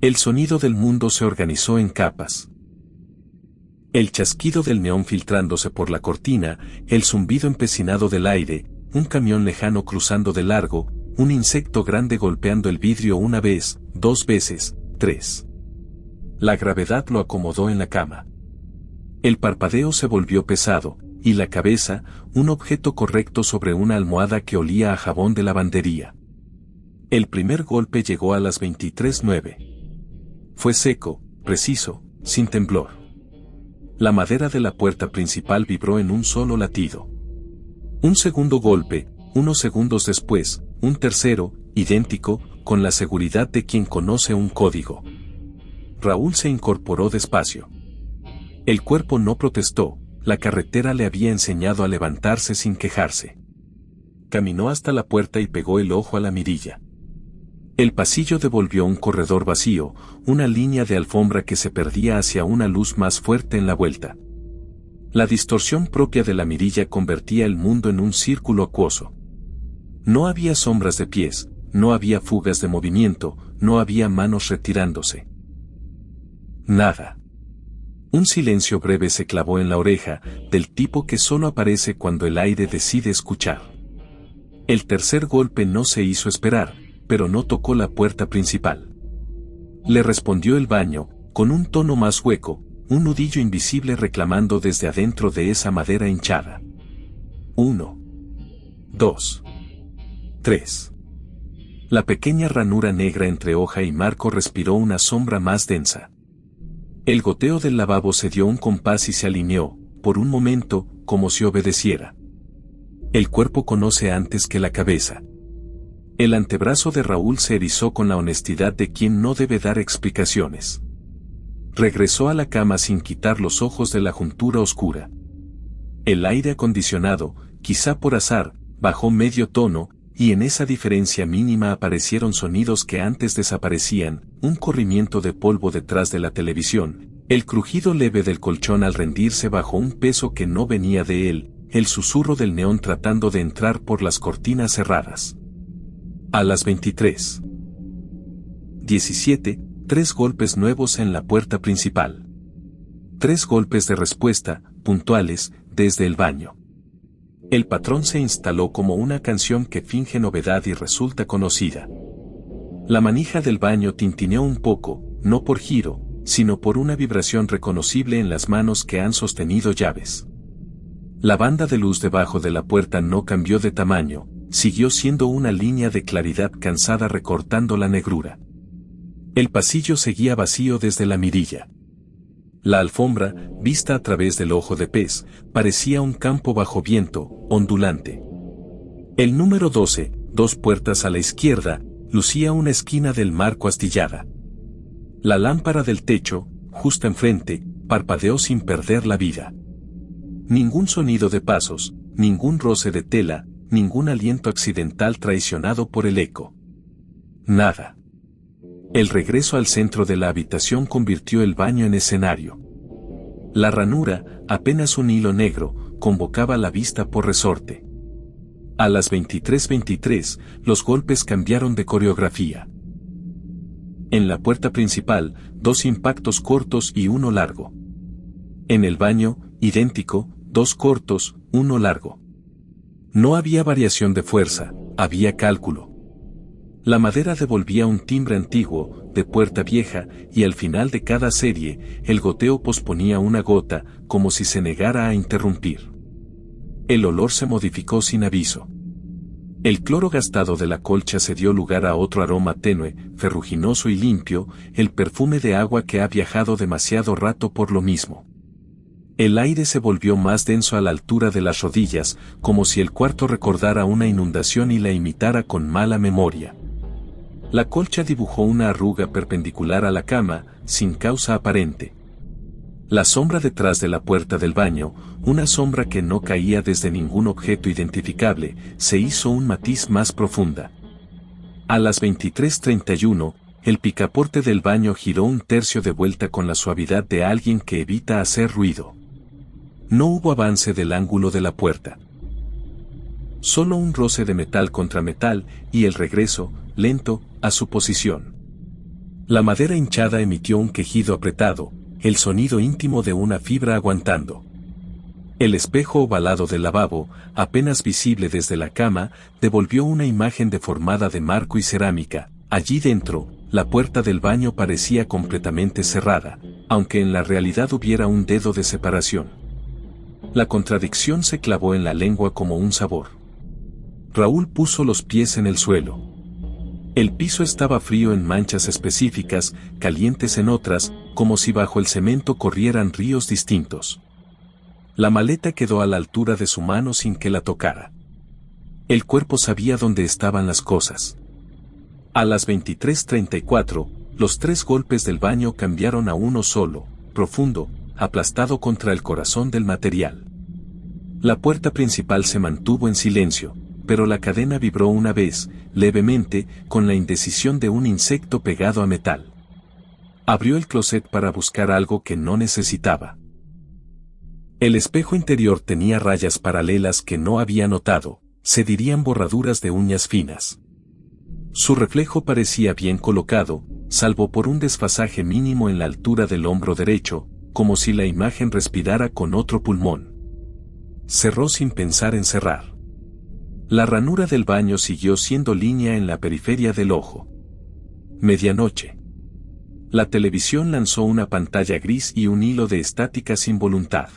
El sonido del mundo se organizó en capas. El chasquido del neón filtrándose por la cortina, el zumbido empecinado del aire, un camión lejano cruzando de largo, un insecto grande golpeando el vidrio una vez, 2 veces, 3. La gravedad lo acomodó en la cama. El parpadeo se volvió pesado, y la cabeza, un objeto correcto sobre una almohada que olía a jabón de lavandería. El primer golpe llegó a las 23:09. Fue seco, preciso, sin temblor. La madera de la puerta principal vibró en un solo latido. Un segundo golpe, unos segundos después, un tercero, idéntico, con la seguridad de quien conoce un código. Raúl se incorporó despacio. El cuerpo no protestó, la carretera le había enseñado a levantarse sin quejarse. Caminó hasta la puerta y pegó el ojo a la mirilla. El pasillo devolvió un corredor vacío, una línea de alfombra que se perdía hacia una luz más fuerte en la vuelta. La distorsión propia de la mirilla convertía el mundo en un círculo acuoso. No había sombras de pies, no había fugas de movimiento, no había manos retirándose. Nada. Un silencio breve se clavó en la oreja, del tipo que solo aparece cuando el aire decide escuchar. El tercer golpe no se hizo esperar, pero no tocó la puerta principal. Le respondió el baño, con un tono más hueco, un nudillo invisible reclamando desde adentro de esa madera hinchada. 1, 2, 3. La pequeña ranura negra entre hoja y marco respiró una sombra más densa. El goteo del lavabo se dio un compás y se alineó, por un momento, como si obedeciera. El cuerpo conoce antes que la cabeza. El antebrazo de Raúl se erizó con la honestidad de quien no debe dar explicaciones. Regresó a la cama sin quitar los ojos de la juntura oscura. El aire acondicionado, quizá por azar, bajó medio tono, y en esa diferencia mínima aparecieron sonidos que antes desaparecían, un corrimiento de polvo detrás de la televisión, el crujido leve del colchón al rendirse bajo un peso que no venía de él, el susurro del neón tratando de entrar por las cortinas cerradas. A las 23:17, 3 golpes nuevos en la puerta principal. 3 golpes de respuesta, puntuales, desde el baño. El patrón se instaló como una canción que finge novedad y resulta conocida. La manija del baño tintineó un poco, no por giro, sino por una vibración reconocible en las manos que han sostenido llaves. La banda de luz debajo de la puerta no cambió de tamaño, siguió siendo una línea de claridad cansada recortando la negrura. El pasillo seguía vacío desde la mirilla. La alfombra, vista a través del ojo de pez, parecía un campo bajo viento, ondulante. El número 12, 2 puertas a la izquierda, lucía una esquina del marco astillada. La lámpara del techo, justo enfrente, parpadeó sin perder la vida. Ningún sonido de pasos, ningún roce de tela, ningún aliento accidental traicionado por el eco. Nada. El regreso al centro de la habitación convirtió el baño en escenario. La ranura, apenas un hilo negro, convocaba la vista por resorte. A las 23:23, los golpes cambiaron de coreografía. En la puerta principal, 2 impactos cortos y uno largo. En el baño, idéntico, 2 cortos, uno largo. No había variación de fuerza, había cálculo. La madera devolvía un timbre antiguo, de puerta vieja, y al final de cada serie, el goteo posponía una gota, como si se negara a interrumpir. El olor se modificó sin aviso. El cloro gastado de la colcha se dio lugar a otro aroma tenue, ferruginoso y limpio, el perfume de agua que ha viajado demasiado rato por lo mismo. El aire se volvió más denso a la altura de las rodillas, como si el cuarto recordara una inundación y la imitara con mala memoria. La colcha dibujó una arruga perpendicular a la cama, sin causa aparente. La sombra detrás de la puerta del baño, una sombra que no caía desde ningún objeto identificable, se hizo un matiz más profunda. A las 23:31, el picaporte del baño giró un tercio de vuelta con la suavidad de alguien que evita hacer ruido. No hubo avance del ángulo de la puerta. Solo un roce de metal contra metal, y el regreso, lento, a su posición. La madera hinchada emitió un quejido apretado, el sonido íntimo de una fibra aguantando. El espejo ovalado del lavabo, apenas visible desde la cama, devolvió una imagen deformada de marco y cerámica. Allí dentro, la puerta del baño parecía completamente cerrada, aunque en la realidad hubiera un dedo de separación. La contradicción se clavó en la lengua como un sabor. Raúl puso los pies en el suelo. El piso estaba frío en manchas específicas, calientes en otras, como si bajo el cemento corrieran ríos distintos. La maleta quedó a la altura de su mano sin que la tocara. El cuerpo sabía dónde estaban las cosas. A las 23:34, los 3 golpes del baño cambiaron a uno solo, profundo, aplastado contra el corazón del material. La puerta principal se mantuvo en silencio, pero la cadena vibró una vez, levemente, con la indecisión de un insecto pegado a metal. Abrió el closet para buscar algo que no necesitaba. El espejo interior tenía rayas paralelas que no había notado, se dirían borraduras de uñas finas. Su reflejo parecía bien colocado, salvo por un desfasaje mínimo en la altura del hombro derecho, como si la imagen respirara con otro pulmón. Cerró sin pensar en cerrar. La ranura del baño siguió siendo línea en la periferia del ojo. Medianoche. La televisión lanzó una pantalla gris y un hilo de estática sin voluntad.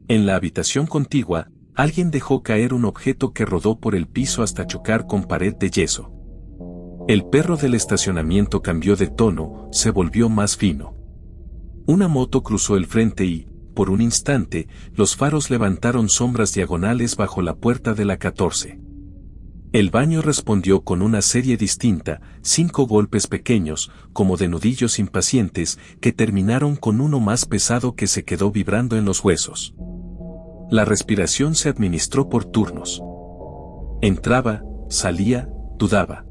En la habitación contigua, alguien dejó caer un objeto que rodó por el piso hasta chocar con pared de yeso. El perro del estacionamiento cambió de tono, se volvió más fino. Una moto cruzó el frente y, por un instante, los faros levantaron sombras diagonales bajo la puerta de la 14. El baño respondió con una serie distinta, 5 golpes pequeños, como de nudillos impacientes, que terminaron con uno más pesado que se quedó vibrando en los huesos. La respiración se administró por turnos. Entraba, salía, dudaba.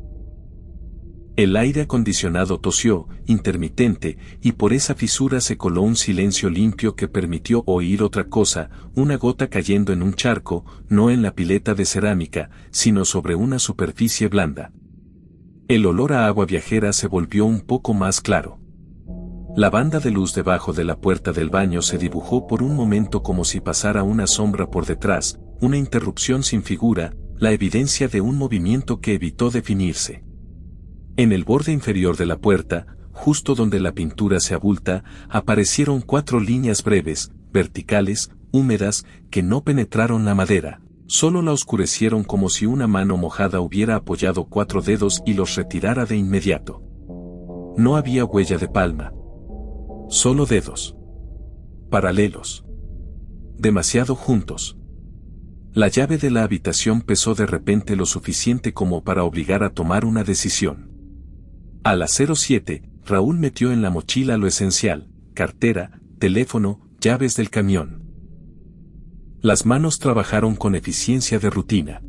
El aire acondicionado tosió, intermitente, y por esa fisura se coló un silencio limpio que permitió oír otra cosa, una gota cayendo en un charco, no en la pileta de cerámica, sino sobre una superficie blanda. El olor a agua viajera se volvió un poco más claro. La banda de luz debajo de la puerta del baño se dibujó por un momento como si pasara una sombra por detrás, una interrupción sin figura, la evidencia de un movimiento que evitó definirse. En el borde inferior de la puerta, justo donde la pintura se abulta, aparecieron 4 líneas breves, verticales, húmedas, que no penetraron la madera, solo la oscurecieron como si una mano mojada hubiera apoyado 4 dedos y los retirara de inmediato. No había huella de palma. Solo dedos. Paralelos. Demasiado juntos. La llave de la habitación pesó de repente lo suficiente como para obligar a tomar una decisión. A las 07, Raúl metió en la mochila lo esencial: cartera, teléfono, llaves del camión. Las manos trabajaron con eficiencia de rutina.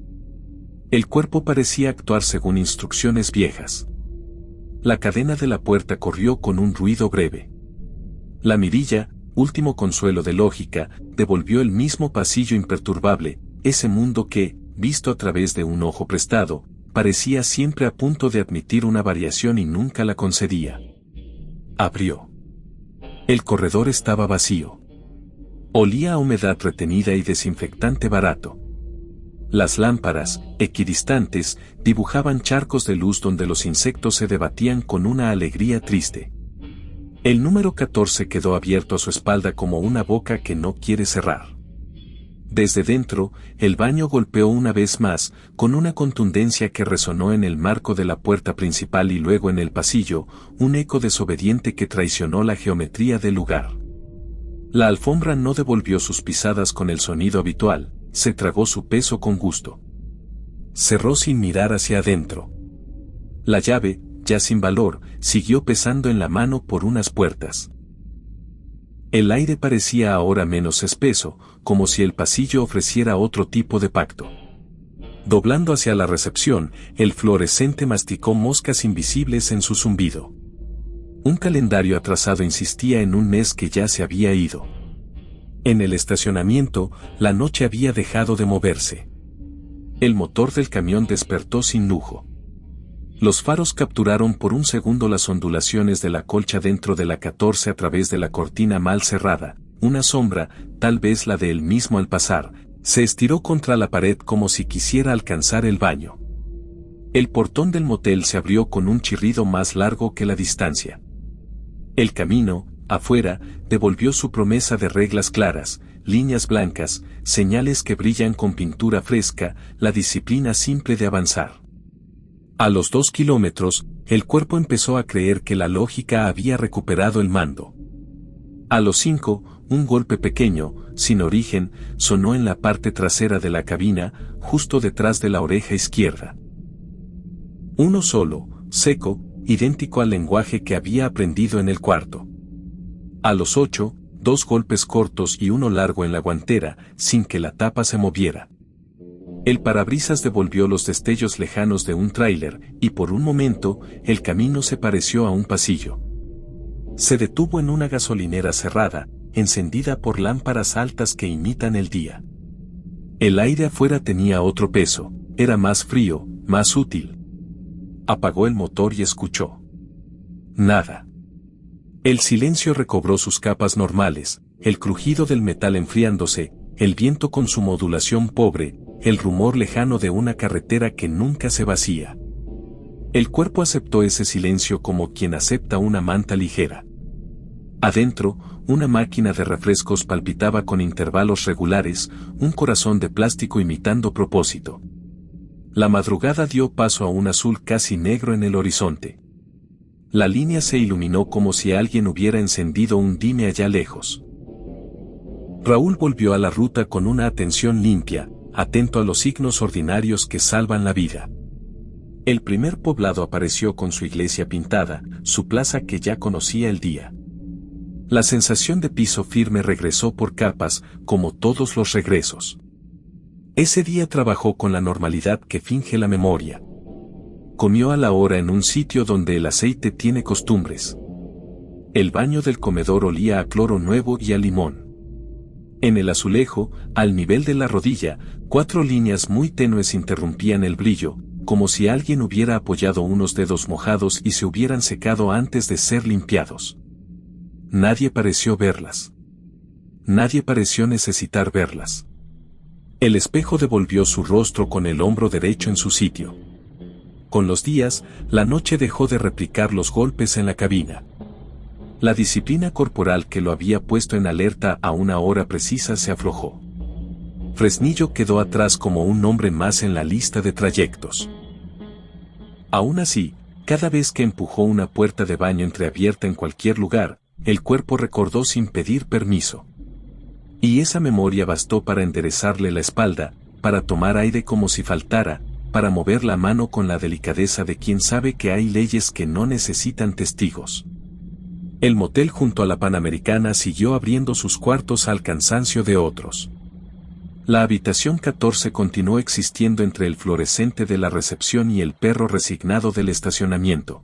El cuerpo parecía actuar según instrucciones viejas. La cadena de la puerta corrió con un ruido breve. La mirilla, último consuelo de lógica, devolvió el mismo pasillo imperturbable, ese mundo que, visto a través de un ojo prestado, parecía siempre a punto de admitir una variación y nunca la concedía. Abrió. El corredor estaba vacío. Olía a humedad retenida y desinfectante barato. Las lámparas, equidistantes, dibujaban charcos de luz donde los insectos se debatían con una alegría triste. El número 14 quedó abierto a su espalda como una boca que no quiere cerrar. Desde dentro, el baño golpeó una vez más, con una contundencia que resonó en el marco de la puerta principal y luego en el pasillo, un eco desobediente que traicionó la geometría del lugar. La alfombra no devolvió sus pisadas con el sonido habitual, se tragó su peso con gusto. Cerró sin mirar hacia adentro. La llave, ya sin valor, siguió pesando en la mano por unas puertas. El aire parecía ahora menos espeso, como si el pasillo ofreciera otro tipo de pacto. Doblando hacia la recepción, el fluorescente masticó moscas invisibles en su zumbido. Un calendario atrasado insistía en un mes que ya se había ido. En el estacionamiento, la noche había dejado de moverse. El motor del camión despertó sin lujo. Los faros capturaron por un segundo las ondulaciones de la colcha dentro de la 14 a través de la cortina mal cerrada. Una sombra, tal vez la de él mismo al pasar, se estiró contra la pared como si quisiera alcanzar el baño. El portón del motel se abrió con un chirrido más largo que la distancia. El camino, afuera, devolvió su promesa de reglas claras, líneas blancas, señales que brillan con pintura fresca, la disciplina simple de avanzar. A los 2 kilómetros, el cuerpo empezó a creer que la lógica había recuperado el mando. A los 5, un golpe pequeño, sin origen, sonó en la parte trasera de la cabina, justo detrás de la oreja izquierda. Uno solo, seco, idéntico al lenguaje que había aprendido en el cuarto. A los 8, 2 golpes cortos y uno largo en la guantera, sin que la tapa se moviera. El parabrisas devolvió los destellos lejanos de un tráiler, y por un momento, el camino se pareció a un pasillo. Se detuvo en una gasolinera cerrada, encendida por lámparas altas que imitan el día. El aire afuera tenía otro peso, era más frío, más útil. Apagó el motor y escuchó. Nada. El silencio recobró sus capas normales, el crujido del metal enfriándose, el viento con su modulación pobre, el rumor lejano de una carretera que nunca se vacía. El cuerpo aceptó ese silencio como quien acepta una manta ligera. Adentro, una máquina de refrescos palpitaba con intervalos regulares, un corazón de plástico imitando propósito. La madrugada dio paso a un azul casi negro en el horizonte. La línea se iluminó como si alguien hubiera encendido un dime allá lejos. Raúl volvió a la ruta con una atención limpia, atento a los signos ordinarios que salvan la vida. El primer poblado apareció con su iglesia pintada, su plaza que ya conocía el día. La sensación de piso firme regresó por capas, como todos los regresos. Ese día trabajó con la normalidad que finge la memoria. Comió a la hora en un sitio donde el aceite tiene costumbres. El baño del comedor olía a cloro nuevo y a limón. En el azulejo, al nivel de la rodilla, 4 líneas muy tenues interrumpían el brillo, como si alguien hubiera apoyado unos dedos mojados y se hubieran secado antes de ser limpiados. Nadie pareció verlas. Nadie pareció necesitar verlas. El espejo devolvió su rostro con el hombro derecho en su sitio. Con los días, la noche dejó de replicar los golpes en la cabina. La disciplina corporal que lo había puesto en alerta a una hora precisa se aflojó. Fresnillo quedó atrás como un nombre más en la lista de trayectos. Aún así, cada vez que empujó una puerta de baño entreabierta en cualquier lugar, el cuerpo recordó sin pedir permiso. Y esa memoria bastó para enderezarle la espalda, para tomar aire como si faltara, para mover la mano con la delicadeza de quien sabe que hay leyes que no necesitan testigos. El motel junto a la Panamericana siguió abriendo sus cuartos al cansancio de otros. La habitación 14 continuó existiendo entre el fluorescente de la recepción y el perro resignado del estacionamiento.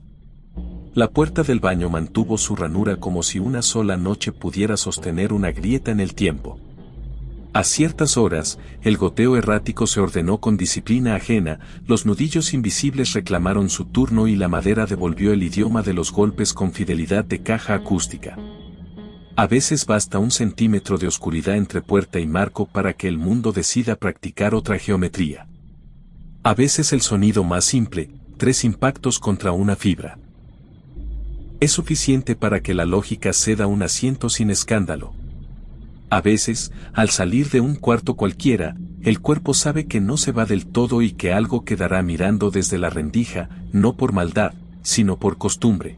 La puerta del baño mantuvo su ranura como si una sola noche pudiera sostener una grieta en el tiempo. A ciertas horas, el goteo errático se ordenó con disciplina ajena, los nudillos invisibles reclamaron su turno y la madera devolvió el idioma de los golpes con fidelidad de caja acústica. A veces basta 1 centímetro de oscuridad entre puerta y marco para que el mundo decida practicar otra geometría. A veces el sonido más simple, 3 impactos contra una fibra, es suficiente para que la lógica ceda un asiento sin escándalo. A veces, al salir de un cuarto cualquiera, el cuerpo sabe que no se va del todo y que algo quedará mirando desde la rendija, no por maldad, sino por costumbre.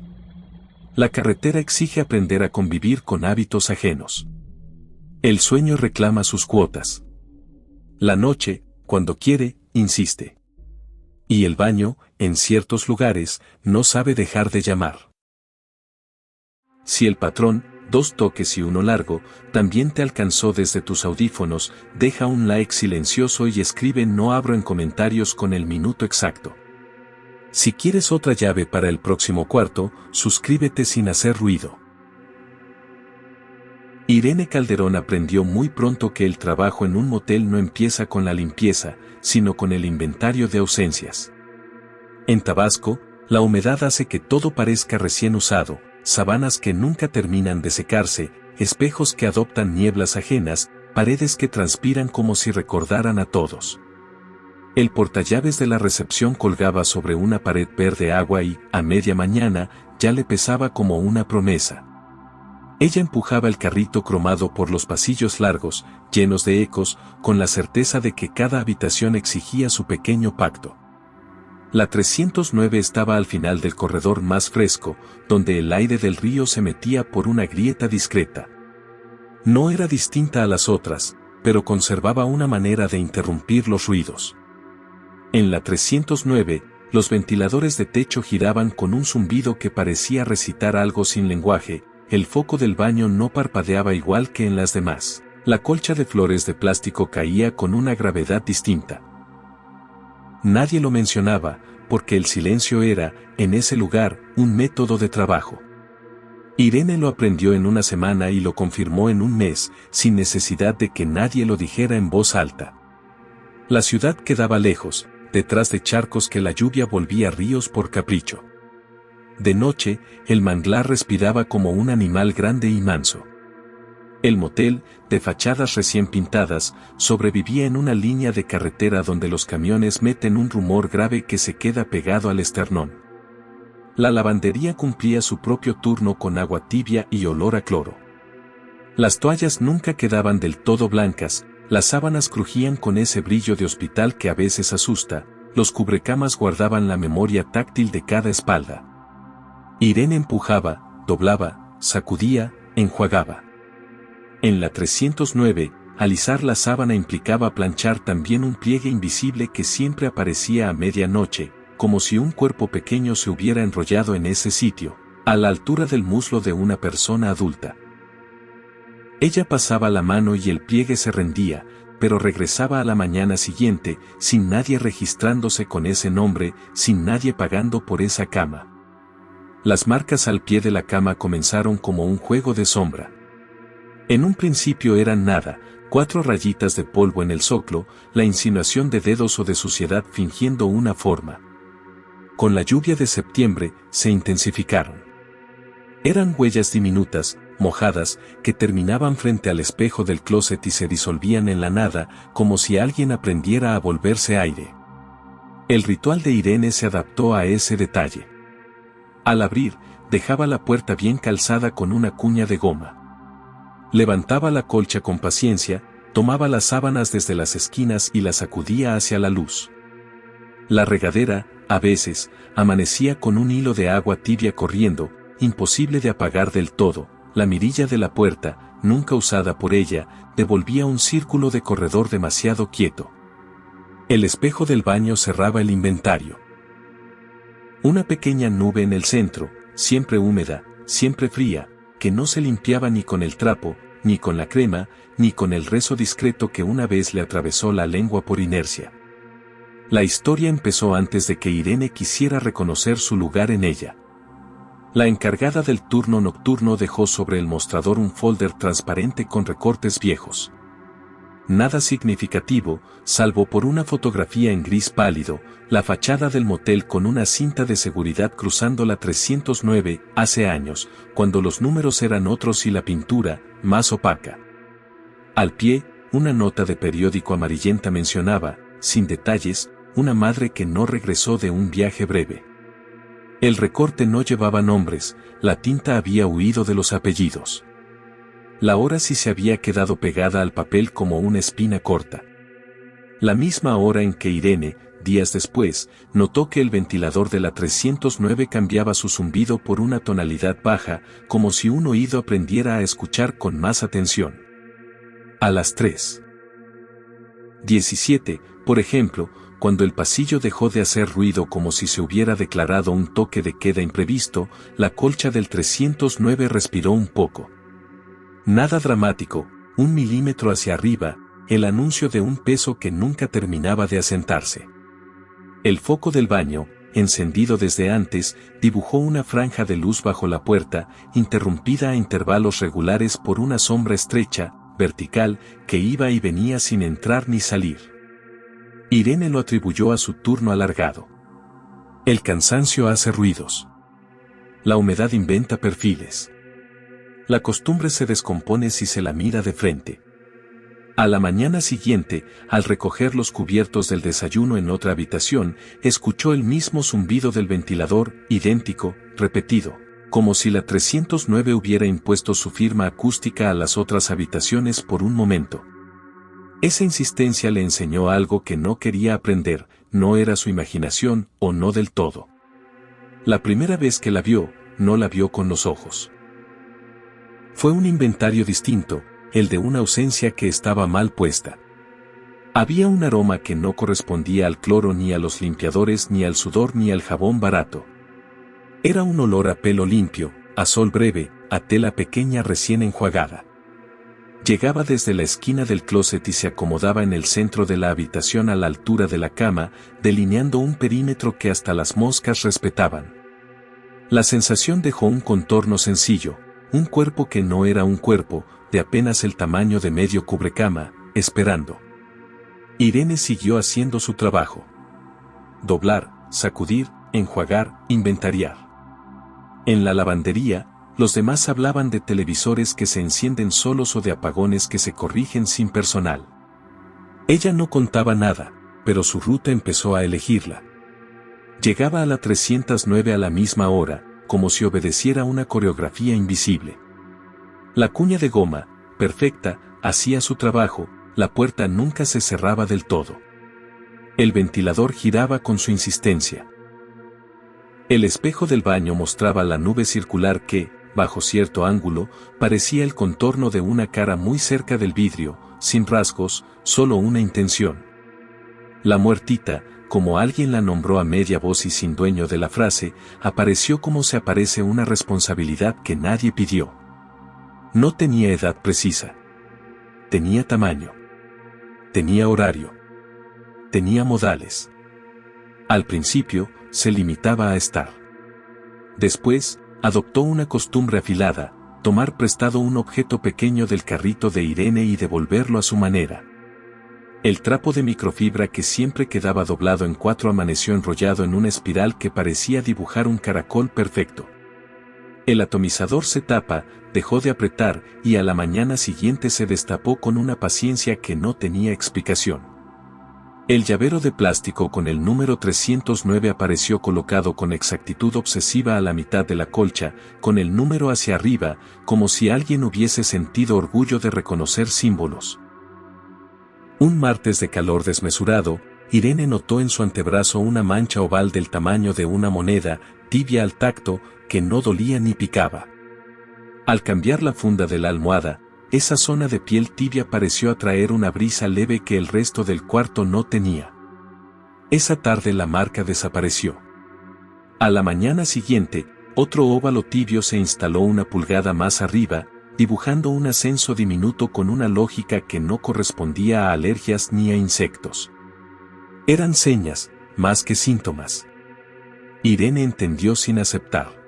La carretera exige aprender a convivir con hábitos ajenos. El sueño reclama sus cuotas. La noche, cuando quiere, insiste. Y el baño, en ciertos lugares, no sabe dejar de llamar. Si el patrón, 2 toques y 1 largo, también te alcanzó desde tus audífonos, deja un like silencioso y escribe no abro en comentarios con el minuto exacto. Si quieres otra llave para el próximo cuarto, suscríbete sin hacer ruido. Irene Calderón aprendió muy pronto que el trabajo en un motel no empieza con la limpieza, sino con el inventario de ausencias. En Tabasco, la humedad hace que todo parezca recién usado, sábanas que nunca terminan de secarse, espejos que adoptan nieblas ajenas, paredes que transpiran como si recordaran a todos. El portallaves de la recepción colgaba sobre una pared verde agua y, a media mañana, ya le pesaba como una promesa. Ella empujaba el carrito cromado por los pasillos largos, llenos de ecos, con la certeza de que cada habitación exigía su pequeño pacto. La 309 estaba al final del corredor más fresco, donde el aire del río se metía por una grieta discreta. No era distinta a las otras, pero conservaba una manera de interrumpir los ruidos. En la 309, los ventiladores de techo giraban con un zumbido que parecía recitar algo sin lenguaje, el foco del baño no parpadeaba igual que en las demás. La colcha de flores de plástico caía con una gravedad distinta. Nadie lo mencionaba, porque el silencio era, en ese lugar, un método de trabajo. Irene lo aprendió en una semana y lo confirmó en un mes, sin necesidad de que nadie lo dijera en voz alta. La ciudad quedaba lejos, detrás de charcos que la lluvia volvía ríos por capricho. De noche, el manglar respiraba como un animal grande y manso. El motel, de fachadas recién pintadas, sobrevivía en una línea de carretera donde los camiones meten un rumor grave que se queda pegado al esternón. La lavandería cumplía su propio turno con agua tibia y olor a cloro. Las toallas nunca quedaban del todo blancas, las sábanas crujían con ese brillo de hospital que a veces asusta, los cubrecamas guardaban la memoria táctil de cada espalda. Irene empujaba, doblaba, sacudía, enjuagaba. En la 309, alisar la sábana implicaba planchar también un pliegue invisible que siempre aparecía a medianoche, como si un cuerpo pequeño se hubiera enrollado en ese sitio, a la altura del muslo de una persona adulta. Ella pasaba la mano y el pliegue se rendía, pero regresaba a la mañana siguiente, sin nadie registrándose con ese nombre, sin nadie pagando por esa cama. Las marcas al pie de la cama comenzaron como un juego de sombra. En un principio eran nada, 4 rayitas de polvo en el zoclo, la insinuación de dedos o de suciedad fingiendo una forma. Con la lluvia de septiembre, se intensificaron. Eran huellas diminutas, mojadas, que terminaban frente al espejo del closet y se disolvían en la nada, como si alguien aprendiera a volverse aire. El ritual de Irene se adaptó a ese detalle. Al abrir, dejaba la puerta bien calzada con una cuña de goma. Levantaba la colcha con paciencia, tomaba las sábanas desde las esquinas y las sacudía hacia la luz. La regadera, a veces, amanecía con un hilo de agua tibia corriendo, imposible de apagar del todo. La mirilla de la puerta, nunca usada por ella, devolvía un círculo de corredor demasiado quieto. El espejo del baño cerraba el inventario. Una pequeña nube en el centro, siempre húmeda, siempre fría, que no se limpiaba ni con el trapo, ni con la crema, ni con el rezo discreto que una vez le atravesó la lengua por inercia. La historia empezó antes de que Irene quisiera reconocer su lugar en ella. La encargada del turno nocturno dejó sobre el mostrador un folder transparente con recortes viejos. Nada significativo, salvo por una fotografía en gris pálido, la fachada del motel con una cinta de seguridad cruzando la 309, hace años, cuando los números eran otros y la pintura, más opaca. Al pie, una nota de periódico amarillenta mencionaba, sin detalles, una madre que no regresó de un viaje breve. El recorte no llevaba nombres, la tinta había huido de los apellidos. La hora sí se había quedado pegada al papel como una espina corta. La misma hora en que Irene, días después, notó que el ventilador de la 309 cambiaba su zumbido por una tonalidad baja, como si un oído aprendiera a escuchar con más atención. A las 3:17, por ejemplo, cuando el pasillo dejó de hacer ruido como si se hubiera declarado un toque de queda imprevisto, la colcha del 309 respiró un poco. Nada dramático, 1 milímetro hacia arriba, el anuncio de un peso que nunca terminaba de asentarse. El foco del baño, encendido desde antes, dibujó una franja de luz bajo la puerta, interrumpida a intervalos regulares por una sombra estrecha, vertical, que iba y venía sin entrar ni salir. Irene lo atribuyó a su turno alargado. El cansancio hace ruidos. La humedad inventa perfiles. La costumbre se descompone si se la mira de frente. A la mañana siguiente, al recoger los cubiertos del desayuno en otra habitación, escuchó el mismo zumbido del ventilador, idéntico, repetido, como si la 309 hubiera impuesto su firma acústica a las otras habitaciones por un momento. Esa insistencia le enseñó algo que no quería aprender, no era su imaginación, o no del todo. La primera vez que la vio, no la vio con los ojos. Fue un inventario distinto, el de una ausencia que estaba mal puesta. Había un aroma que no correspondía al cloro ni a los limpiadores ni al sudor ni al jabón barato. Era un olor a pelo limpio, a sol breve, a tela pequeña recién enjuagada. Llegaba desde la esquina del closet y se acomodaba en el centro de la habitación a la altura de la cama, delineando un perímetro que hasta las moscas respetaban. La sensación dejó un contorno sencillo, un cuerpo que no era un cuerpo, de apenas el tamaño de medio cubrecama, esperando. Irene siguió haciendo su trabajo. Doblar, sacudir, enjuagar, inventariar. En la lavandería, los demás hablaban de televisores que se encienden solos o de apagones que se corrigen sin personal. Ella no contaba nada, pero su ruta empezó a elegirla. Llegaba a la 309 a la misma hora, como si obedeciera una coreografía invisible. La cuña de goma, perfecta, hacía su trabajo, la puerta nunca se cerraba del todo. El ventilador giraba con su insistencia. El espejo del baño mostraba la nube circular que, bajo cierto ángulo, parecía el contorno de una cara muy cerca del vidrio, sin rasgos, solo una intención. La muertita, como alguien la nombró a media voz y sin dueño de la frase, apareció como se aparece una responsabilidad que nadie pidió. No tenía edad precisa. Tenía tamaño. Tenía horario. Tenía modales. Al principio, se limitaba a estar. Después, adoptó una costumbre afilada, tomar prestado un objeto pequeño del carrito de Irene y devolverlo a su manera. El trapo de microfibra que siempre quedaba doblado en 4 amaneció enrollado en una espiral que parecía dibujar un caracol perfecto. El atomizador se tapa, dejó de apretar y a la mañana siguiente se destapó con una paciencia que no tenía explicación. El llavero de plástico con el número 309 apareció colocado con exactitud obsesiva a la mitad de la colcha, con el número hacia arriba, como si alguien hubiese sentido orgullo de reconocer símbolos. Un martes de calor desmesurado, Irene notó en su antebrazo una mancha oval del tamaño de una moneda, tibia al tacto, que no dolía ni picaba. Al cambiar la funda de la almohada, esa zona de piel tibia pareció atraer una brisa leve que el resto del cuarto no tenía. Esa tarde la marca desapareció. A la mañana siguiente, otro óvalo tibio se instaló 1 pulgada más arriba, dibujando un ascenso diminuto con una lógica que no correspondía a alergias ni a insectos. Eran señas, más que síntomas. Irene entendió sin aceptar.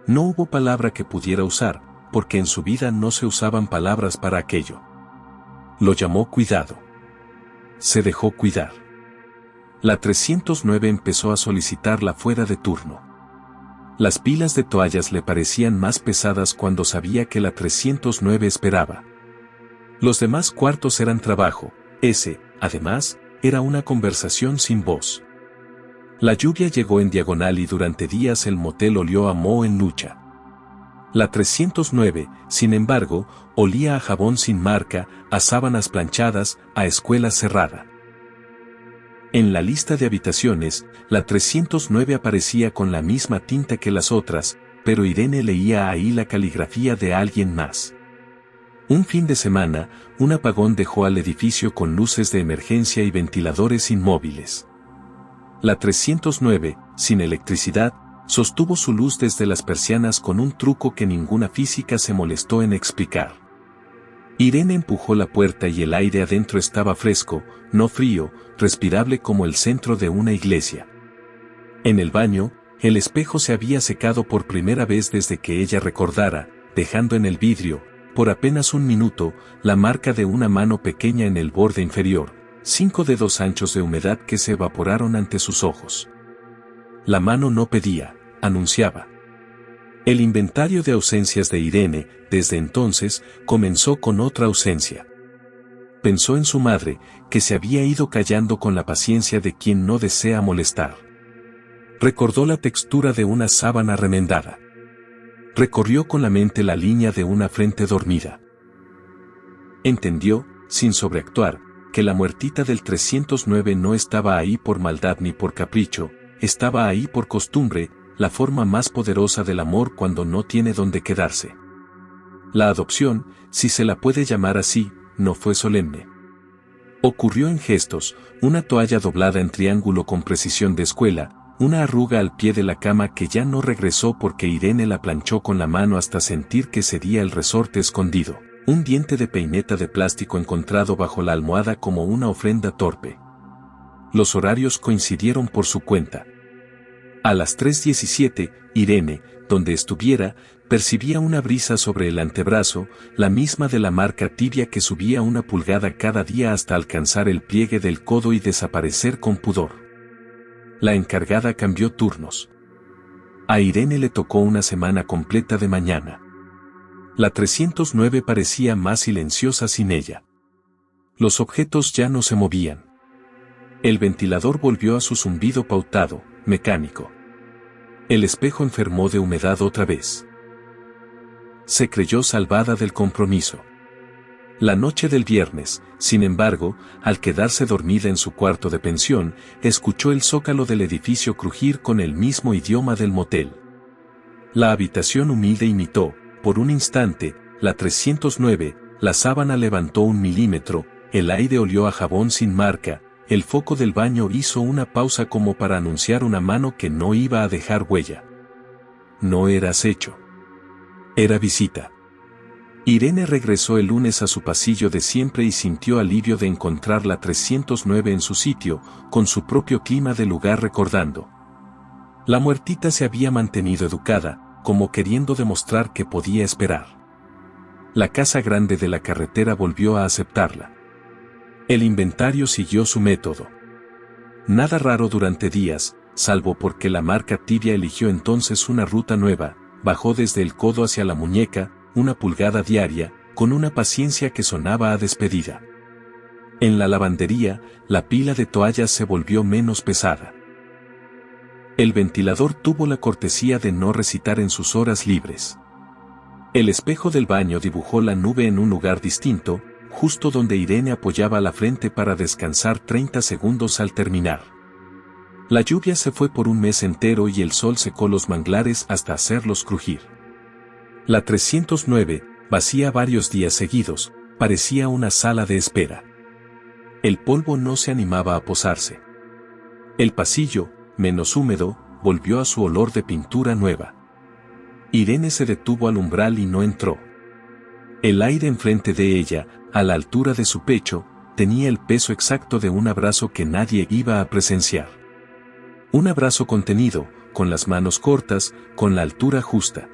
No hubo palabra que pudiera usar, porque en su vida no se usaban palabras para aquello. Lo llamó cuidado. Se dejó cuidar. La 309 empezó a solicitarla fuera de turno. Las pilas de toallas le parecían más pesadas cuando sabía que la 309 esperaba. Los demás cuartos eran trabajo, ese, además, era una conversación sin voz. La lluvia llegó en diagonal y durante días el motel olió a moho en lucha. La 309, sin embargo, olía a jabón sin marca, a sábanas planchadas, a escuela cerrada. En la lista de habitaciones, la 309 aparecía con la misma tinta que las otras, pero Irene leía ahí la caligrafía de alguien más. Un fin de semana, un apagón dejó al edificio con luces de emergencia y ventiladores inmóviles. La 309, sin electricidad, sostuvo su luz desde las persianas con un truco que ninguna física se molestó en explicar. Irene empujó la puerta y el aire adentro estaba fresco, no frío, respirable como el centro de una iglesia. En el baño, el espejo se había secado por primera vez desde que ella recordara, dejando en el vidrio, por apenas un minuto, la marca de una mano pequeña en el borde inferior, 5 dedos anchos de humedad que se evaporaron ante sus ojos. La mano no pedía, anunciaba. El inventario de ausencias de Irene, desde entonces, comenzó con otra ausencia. Pensó en su madre, que se había ido callando con la paciencia de quien no desea molestar. Recordó la textura de una sábana remendada. Recorrió con la mente la línea de una frente dormida. Entendió, sin sobreactuar, que la muertita del 309 no estaba ahí por maldad ni por capricho, estaba ahí por costumbre, la forma más poderosa del amor cuando no tiene dónde quedarse. La adopción, si se la puede llamar así, no fue solemne. Ocurrió en gestos, una toalla doblada en triángulo con precisión de escuela, una arruga al pie de la cama que ya no regresó porque Irene la planchó con la mano hasta sentir que cedía el resorte escondido, un diente de peineta de plástico encontrado bajo la almohada como una ofrenda torpe. Los horarios coincidieron por su cuenta. A las 3:17, Irene, donde estuviera, percibía una brisa sobre el antebrazo, la misma de la marca tibia que subía 1 pulgada cada día hasta alcanzar el pliegue del codo y desaparecer con pudor. La encargada cambió turnos. A Irene le tocó una semana completa de mañana. La 309 parecía más silenciosa sin ella. Los objetos ya no se movían. El ventilador volvió a su zumbido pautado, mecánico. El espejo enfermó de humedad otra vez. Se creyó salvada del compromiso. La noche del viernes, sin embargo, al quedarse dormida en su cuarto de pensión, escuchó el zócalo del edificio crujir con el mismo idioma del motel. La habitación humilde imitó, por un instante, la 309, la sábana levantó 1 milímetro, el aire olió a jabón sin marca, el foco del baño hizo una pausa como para anunciar una mano que no iba a dejar huella. No era acecho. Era visita. Irene regresó el lunes a su pasillo de siempre y sintió alivio de encontrar la 309 en su sitio, con su propio clima de lugar recordando. La muertita se había mantenido educada, como queriendo demostrar que podía esperar. La casa grande de la carretera volvió a aceptarla. El inventario siguió su método. Nada raro durante días, salvo porque la marca tibia eligió entonces una ruta nueva, bajó desde el codo hacia la muñeca, 1 pulgada diaria, con una paciencia que sonaba a despedida. En la lavandería, la pila de toallas se volvió menos pesada. El ventilador tuvo la cortesía de no recitar en sus horas libres. El espejo del baño dibujó la nube en un lugar distinto, justo donde Irene apoyaba la frente para descansar 30 segundos al terminar. La lluvia se fue por un mes entero y el sol secó los manglares hasta hacerlos crujir. La 309, vacía varios días seguidos, parecía una sala de espera. El polvo no se animaba a posarse. El pasillo, menos húmedo, volvió a su olor de pintura nueva. Irene se detuvo al umbral y no entró. El aire enfrente de ella, a la altura de su pecho, tenía el peso exacto de un abrazo que nadie iba a presenciar. Un abrazo contenido, con las manos cortas, con la altura justa.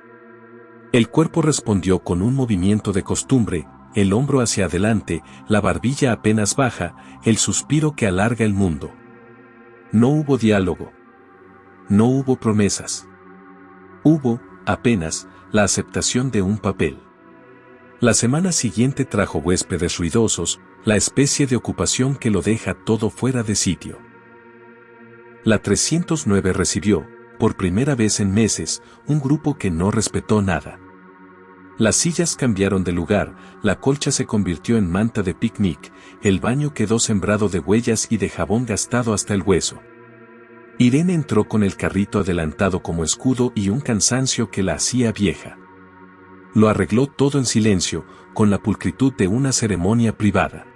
El cuerpo respondió con un movimiento de costumbre, el hombro hacia adelante, la barbilla apenas baja, el suspiro que alarga el mundo. No hubo diálogo. No hubo promesas. Hubo, apenas, la aceptación de un papel. La semana siguiente trajo huéspedes ruidosos, la especie de ocupación que lo deja todo fuera de sitio. La 309 recibió, por primera vez en meses, un grupo que no respetó nada. Las sillas cambiaron de lugar, la colcha se convirtió en manta de picnic, el baño quedó sembrado de huellas y de jabón gastado hasta el hueso. Irene entró con el carrito adelantado como escudo y un cansancio que la hacía vieja. Lo arregló todo en silencio, con la pulcritud de una ceremonia privada.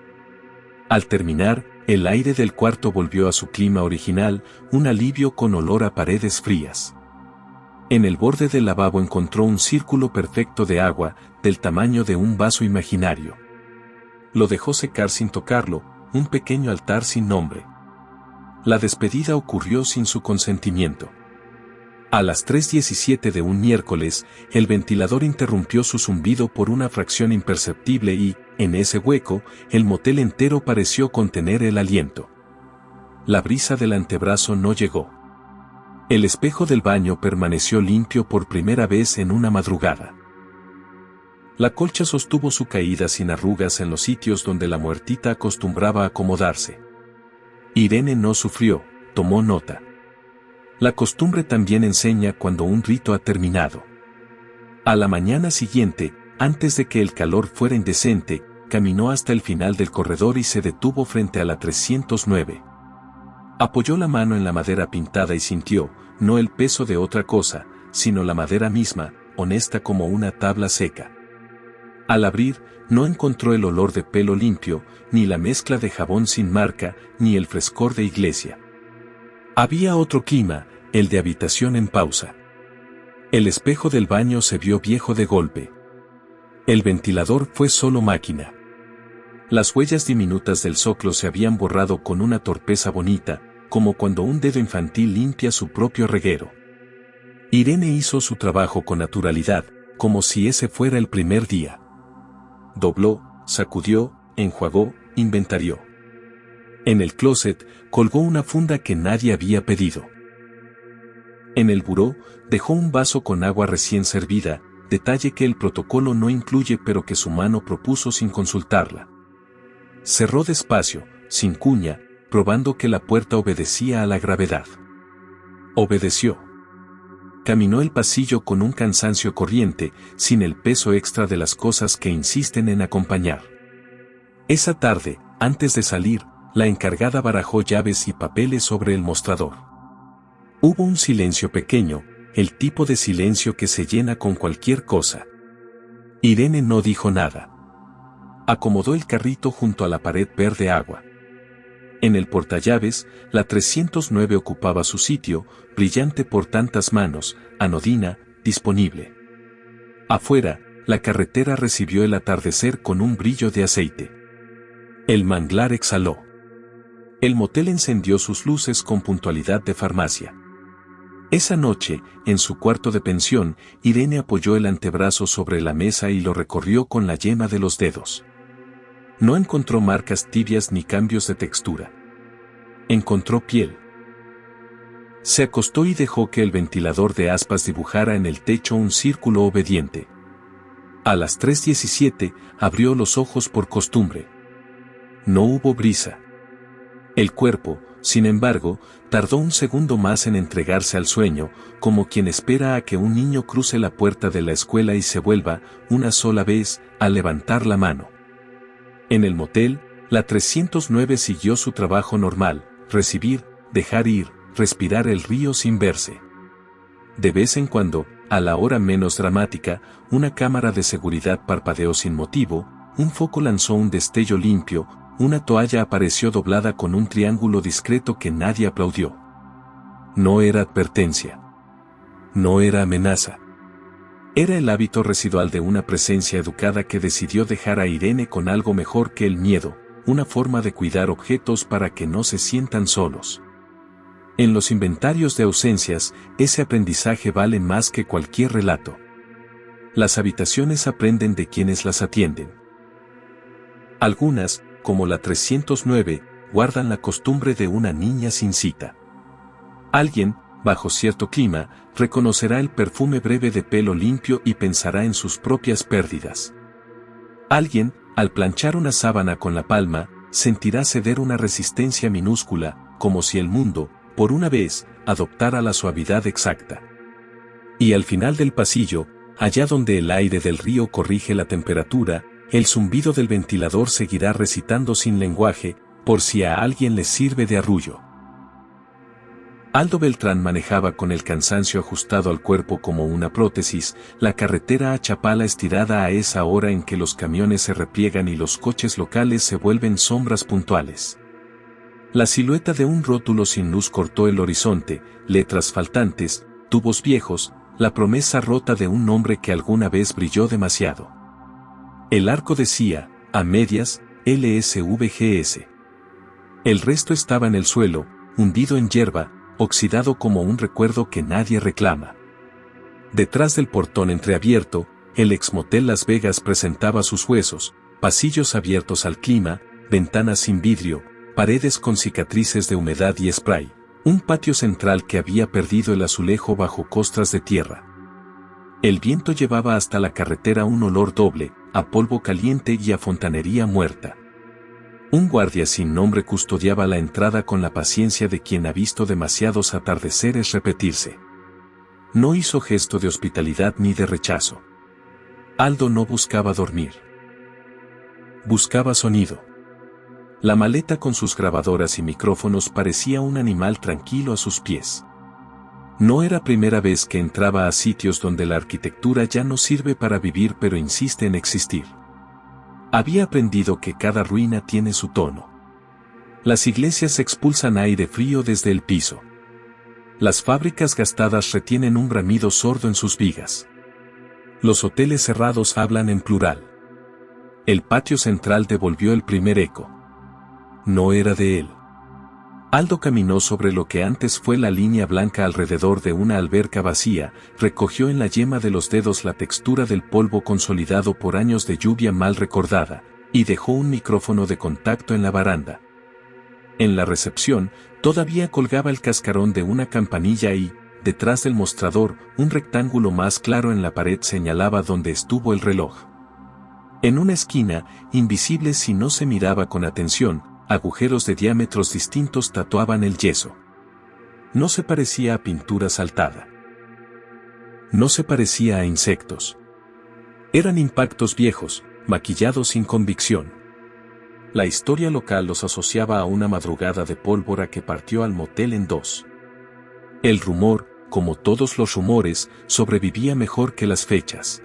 Al terminar, el aire del cuarto volvió a su clima original, un alivio con olor a paredes frías. En el borde del lavabo encontró un círculo perfecto de agua, del tamaño de un vaso imaginario. Lo dejó secar sin tocarlo, un pequeño altar sin nombre. La despedida ocurrió sin su consentimiento. A las 3:17 de un miércoles, el ventilador interrumpió su zumbido por una fracción imperceptible y, en ese hueco, el motel entero pareció contener el aliento. La brisa del antebrazo no llegó. El espejo del baño permaneció limpio por primera vez en una madrugada. La colcha sostuvo su caída sin arrugas en los sitios donde la muertita acostumbraba a acomodarse. Irene no sufrió, tomó nota. La costumbre también enseña cuando un rito ha terminado. A la mañana siguiente, antes de que el calor fuera indecente, caminó hasta el final del corredor y se detuvo frente a la 309. Apoyó la mano en la madera pintada y sintió, no el peso de otra cosa, sino la madera misma, honesta como una tabla seca. Al abrir, no encontró el olor de pelo limpio, ni la mezcla de jabón sin marca, ni el frescor de iglesia. Había otro clima, el de habitación en pausa. El espejo del baño se vio viejo de golpe. El ventilador fue solo máquina. Las huellas diminutas del zoclo se habían borrado con una torpeza bonita, como cuando un dedo infantil limpia su propio reguero. Irene hizo su trabajo con naturalidad, como si ese fuera el primer día. Dobló, sacudió, enjuagó, inventarió. En el closet, colgó una funda que nadie había pedido. En el buró, dejó un vaso con agua recién servida, detalle que el protocolo no incluye pero que su mano propuso sin consultarla. Cerró despacio, sin cuña, probando que la puerta obedecía a la gravedad. Obedeció. Caminó el pasillo con un cansancio corriente, sin el peso extra de las cosas que insisten en acompañar. Esa tarde, antes de salir, la encargada barajó llaves y papeles sobre el mostrador. Hubo un silencio pequeño, el tipo de silencio que se llena con cualquier cosa. Irene no dijo nada. Acomodó el carrito junto a la pared verde agua. En el portallaves, la 309 ocupaba su sitio, brillante por tantas manos, anodina, disponible. Afuera, la carretera recibió el atardecer con un brillo de aceite. El manglar exhaló. El motel encendió sus luces con puntualidad de farmacia. Esa noche, en su cuarto de pensión, Irene apoyó el antebrazo sobre la mesa y lo recorrió con la yema de los dedos. No encontró marcas tibias ni cambios de textura. Encontró piel. Se acostó y dejó que el ventilador de aspas dibujara en el techo un círculo obediente. A las 3:17, abrió los ojos por costumbre. No hubo brisa. El cuerpo, sin embargo, tardó un segundo más en entregarse al sueño, como quien espera a que un niño cruce la puerta de la escuela y se vuelva, una sola vez, a levantar la mano. En el motel, la 309 siguió su trabajo normal, recibir, dejar ir, respirar el río sin verse. De vez en cuando, a la hora menos dramática, una cámara de seguridad parpadeó sin motivo, un foco lanzó un destello limpio, una toalla apareció doblada con un triángulo discreto que nadie aplaudió. No era advertencia. No era amenaza. Era el hábito residual de una presencia educada que decidió dejar a Irene con algo mejor que el miedo, una forma de cuidar objetos para que no se sientan solos. En los inventarios de ausencias, ese aprendizaje vale más que cualquier relato. Las habitaciones aprenden de quienes las atienden. Algunas, como la 309, guardan la costumbre de una niña sin cita. Alguien, bajo cierto clima, reconocerá el perfume breve de pelo limpio y pensará en sus propias pérdidas. Alguien, al planchar una sábana con la palma, sentirá ceder una resistencia minúscula, como si el mundo, por una vez, adoptara la suavidad exacta. Y al final del pasillo, allá donde el aire del río corrige la temperatura, el zumbido del ventilador seguirá recitando sin lenguaje, por si a alguien le sirve de arrullo. Aldo Beltrán manejaba con el cansancio ajustado al cuerpo como una prótesis, la carretera a Chapala estirada a esa hora en que los camiones se repliegan y los coches locales se vuelven sombras puntuales. La silueta de un rótulo sin luz cortó el horizonte, letras faltantes, tubos viejos, la promesa rota de un nombre que alguna vez brilló demasiado. El arco decía, a medias, LSVGS. El resto estaba en el suelo, hundido en hierba, oxidado como un recuerdo que nadie reclama. Detrás del portón entreabierto, el exmotel Las Vegas presentaba sus huesos, pasillos abiertos al clima, ventanas sin vidrio, paredes con cicatrices de humedad y spray, un patio central que había perdido el azulejo bajo costras de tierra. El viento llevaba hasta la carretera un olor doble, a polvo caliente y a fontanería muerta. Un guardia sin nombre custodiaba la entrada con la paciencia de quien ha visto demasiados atardeceres repetirse. No hizo gesto de hospitalidad ni de rechazo. Aldo no buscaba dormir. Buscaba sonido. La maleta con sus grabadoras y micrófonos parecía un animal tranquilo a sus pies. No era primera vez que entraba a sitios donde la arquitectura ya no sirve para vivir pero insiste en existir. Había aprendido que cada ruina tiene su tono. Las iglesias expulsan aire frío desde el piso. Las fábricas gastadas retienen un bramido sordo en sus vigas. Los hoteles cerrados hablan en plural. El patio central devolvió el primer eco. No era de él. Aldo caminó sobre lo que antes fue la línea blanca alrededor de una alberca vacía, recogió en la yema de los dedos la textura del polvo consolidado por años de lluvia mal recordada, y dejó un micrófono de contacto en la baranda. En la recepción, todavía colgaba el cascarón de una campanilla y, detrás del mostrador, un rectángulo más claro en la pared señalaba dónde estuvo el reloj. En una esquina, invisible si no se miraba con atención, agujeros de diámetros distintos tatuaban el yeso. No se parecía a pintura saltada. No se parecía a insectos. Eran impactos viejos, maquillados sin convicción. La historia local los asociaba a una madrugada de pólvora que partió al motel en dos. El rumor, como todos los rumores, sobrevivía mejor que las fechas.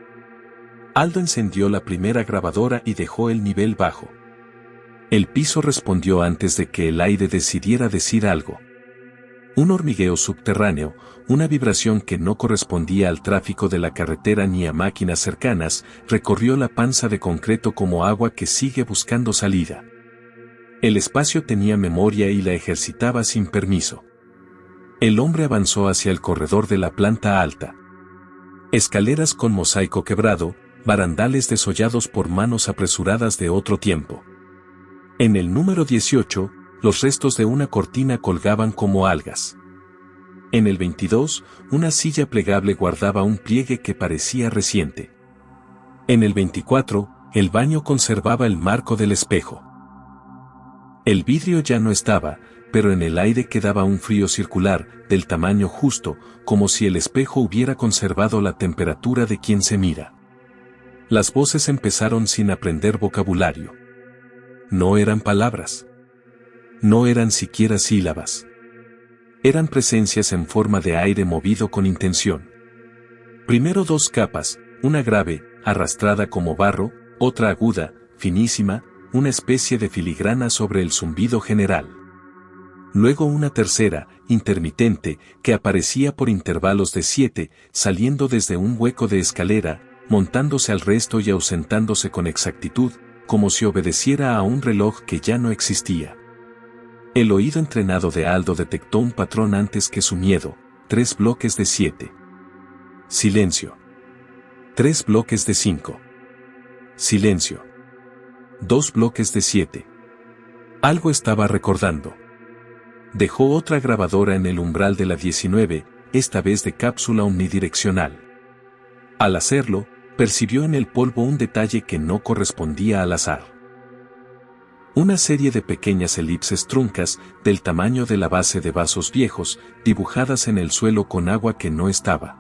Aldo encendió la primera grabadora y dejó el nivel bajo. El piso respondió antes de que el aire decidiera decir algo. Un hormigueo subterráneo, una vibración que no correspondía al tráfico de la carretera ni a máquinas cercanas, recorrió la panza de concreto como agua que sigue buscando salida. El espacio tenía memoria y la ejercitaba sin permiso. El hombre avanzó hacia el corredor de la planta alta. Escaleras con mosaico quebrado, barandales desollados por manos apresuradas de otro tiempo. En el número 18, los restos de una cortina colgaban como algas. En el 22, una silla plegable guardaba un pliegue que parecía reciente. En el 24, el baño conservaba el marco del espejo. El vidrio ya no estaba, pero en el aire quedaba un frío circular, del tamaño justo, como si el espejo hubiera conservado la temperatura de quien se mira. Las voces empezaron sin aprender vocabulario. No eran palabras. No eran siquiera sílabas. Eran presencias en forma de aire movido con intención. Primero dos capas, una grave, arrastrada como barro, otra aguda, finísima, una especie de filigrana sobre el zumbido general. Luego una tercera, intermitente, que aparecía por intervalos de 7, saliendo desde un hueco de escalera, montándose al resto y ausentándose con exactitud, como si obedeciera a un reloj que ya no existía. El oído entrenado de Aldo detectó un patrón antes que su miedo: 3 bloques de 7. Silencio. 3 bloques de 5. Silencio. 2 bloques de 7. Algo estaba recordando. Dejó otra grabadora en el umbral de la 19, esta vez de cápsula omnidireccional. Al hacerlo, percibió en el polvo un detalle que no correspondía al azar. Una serie de pequeñas elipses truncas, del tamaño de la base de vasos viejos, dibujadas en el suelo con agua que no estaba.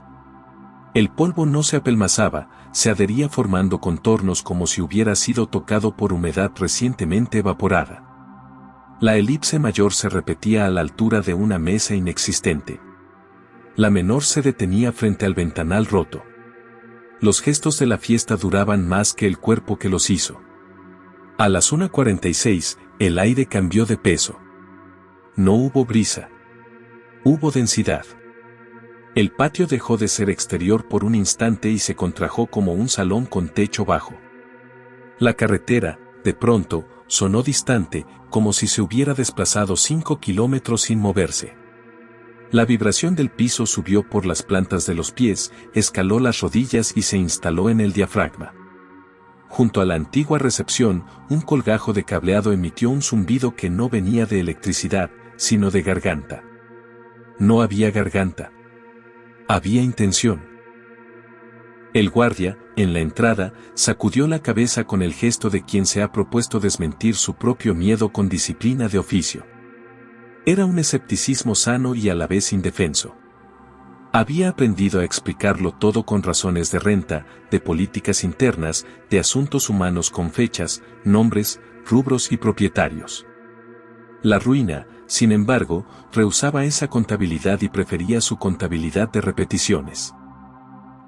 El polvo no se apelmazaba, se adhería formando contornos como si hubiera sido tocado por humedad recientemente evaporada. La elipse mayor se repetía a la altura de una mesa inexistente. La menor se detenía frente al ventanal roto. Los gestos de la fiesta duraban más que el cuerpo que los hizo. A las 1:46, el aire cambió de peso. No hubo brisa. Hubo densidad. El patio dejó de ser exterior por un instante y se contrajo como un salón con techo bajo. La carretera, de pronto, sonó distante, como si se hubiera desplazado 5 kilómetros sin moverse. La vibración del piso subió por las plantas de los pies, escaló las rodillas y se instaló en el diafragma. Junto a la antigua recepción, un colgajo de cableado emitió un zumbido que no venía de electricidad, sino de garganta. No había garganta. Había intención. El guardia, en la entrada, sacudió la cabeza con el gesto de quien se ha propuesto desmentir su propio miedo con disciplina de oficio. Era un escepticismo sano y a la vez indefenso. Había aprendido a explicarlo todo con razones de renta, de políticas internas, de asuntos humanos con fechas, nombres, rubros y propietarios. La ruina, sin embargo, rehusaba esa contabilidad y prefería su contabilidad de repeticiones.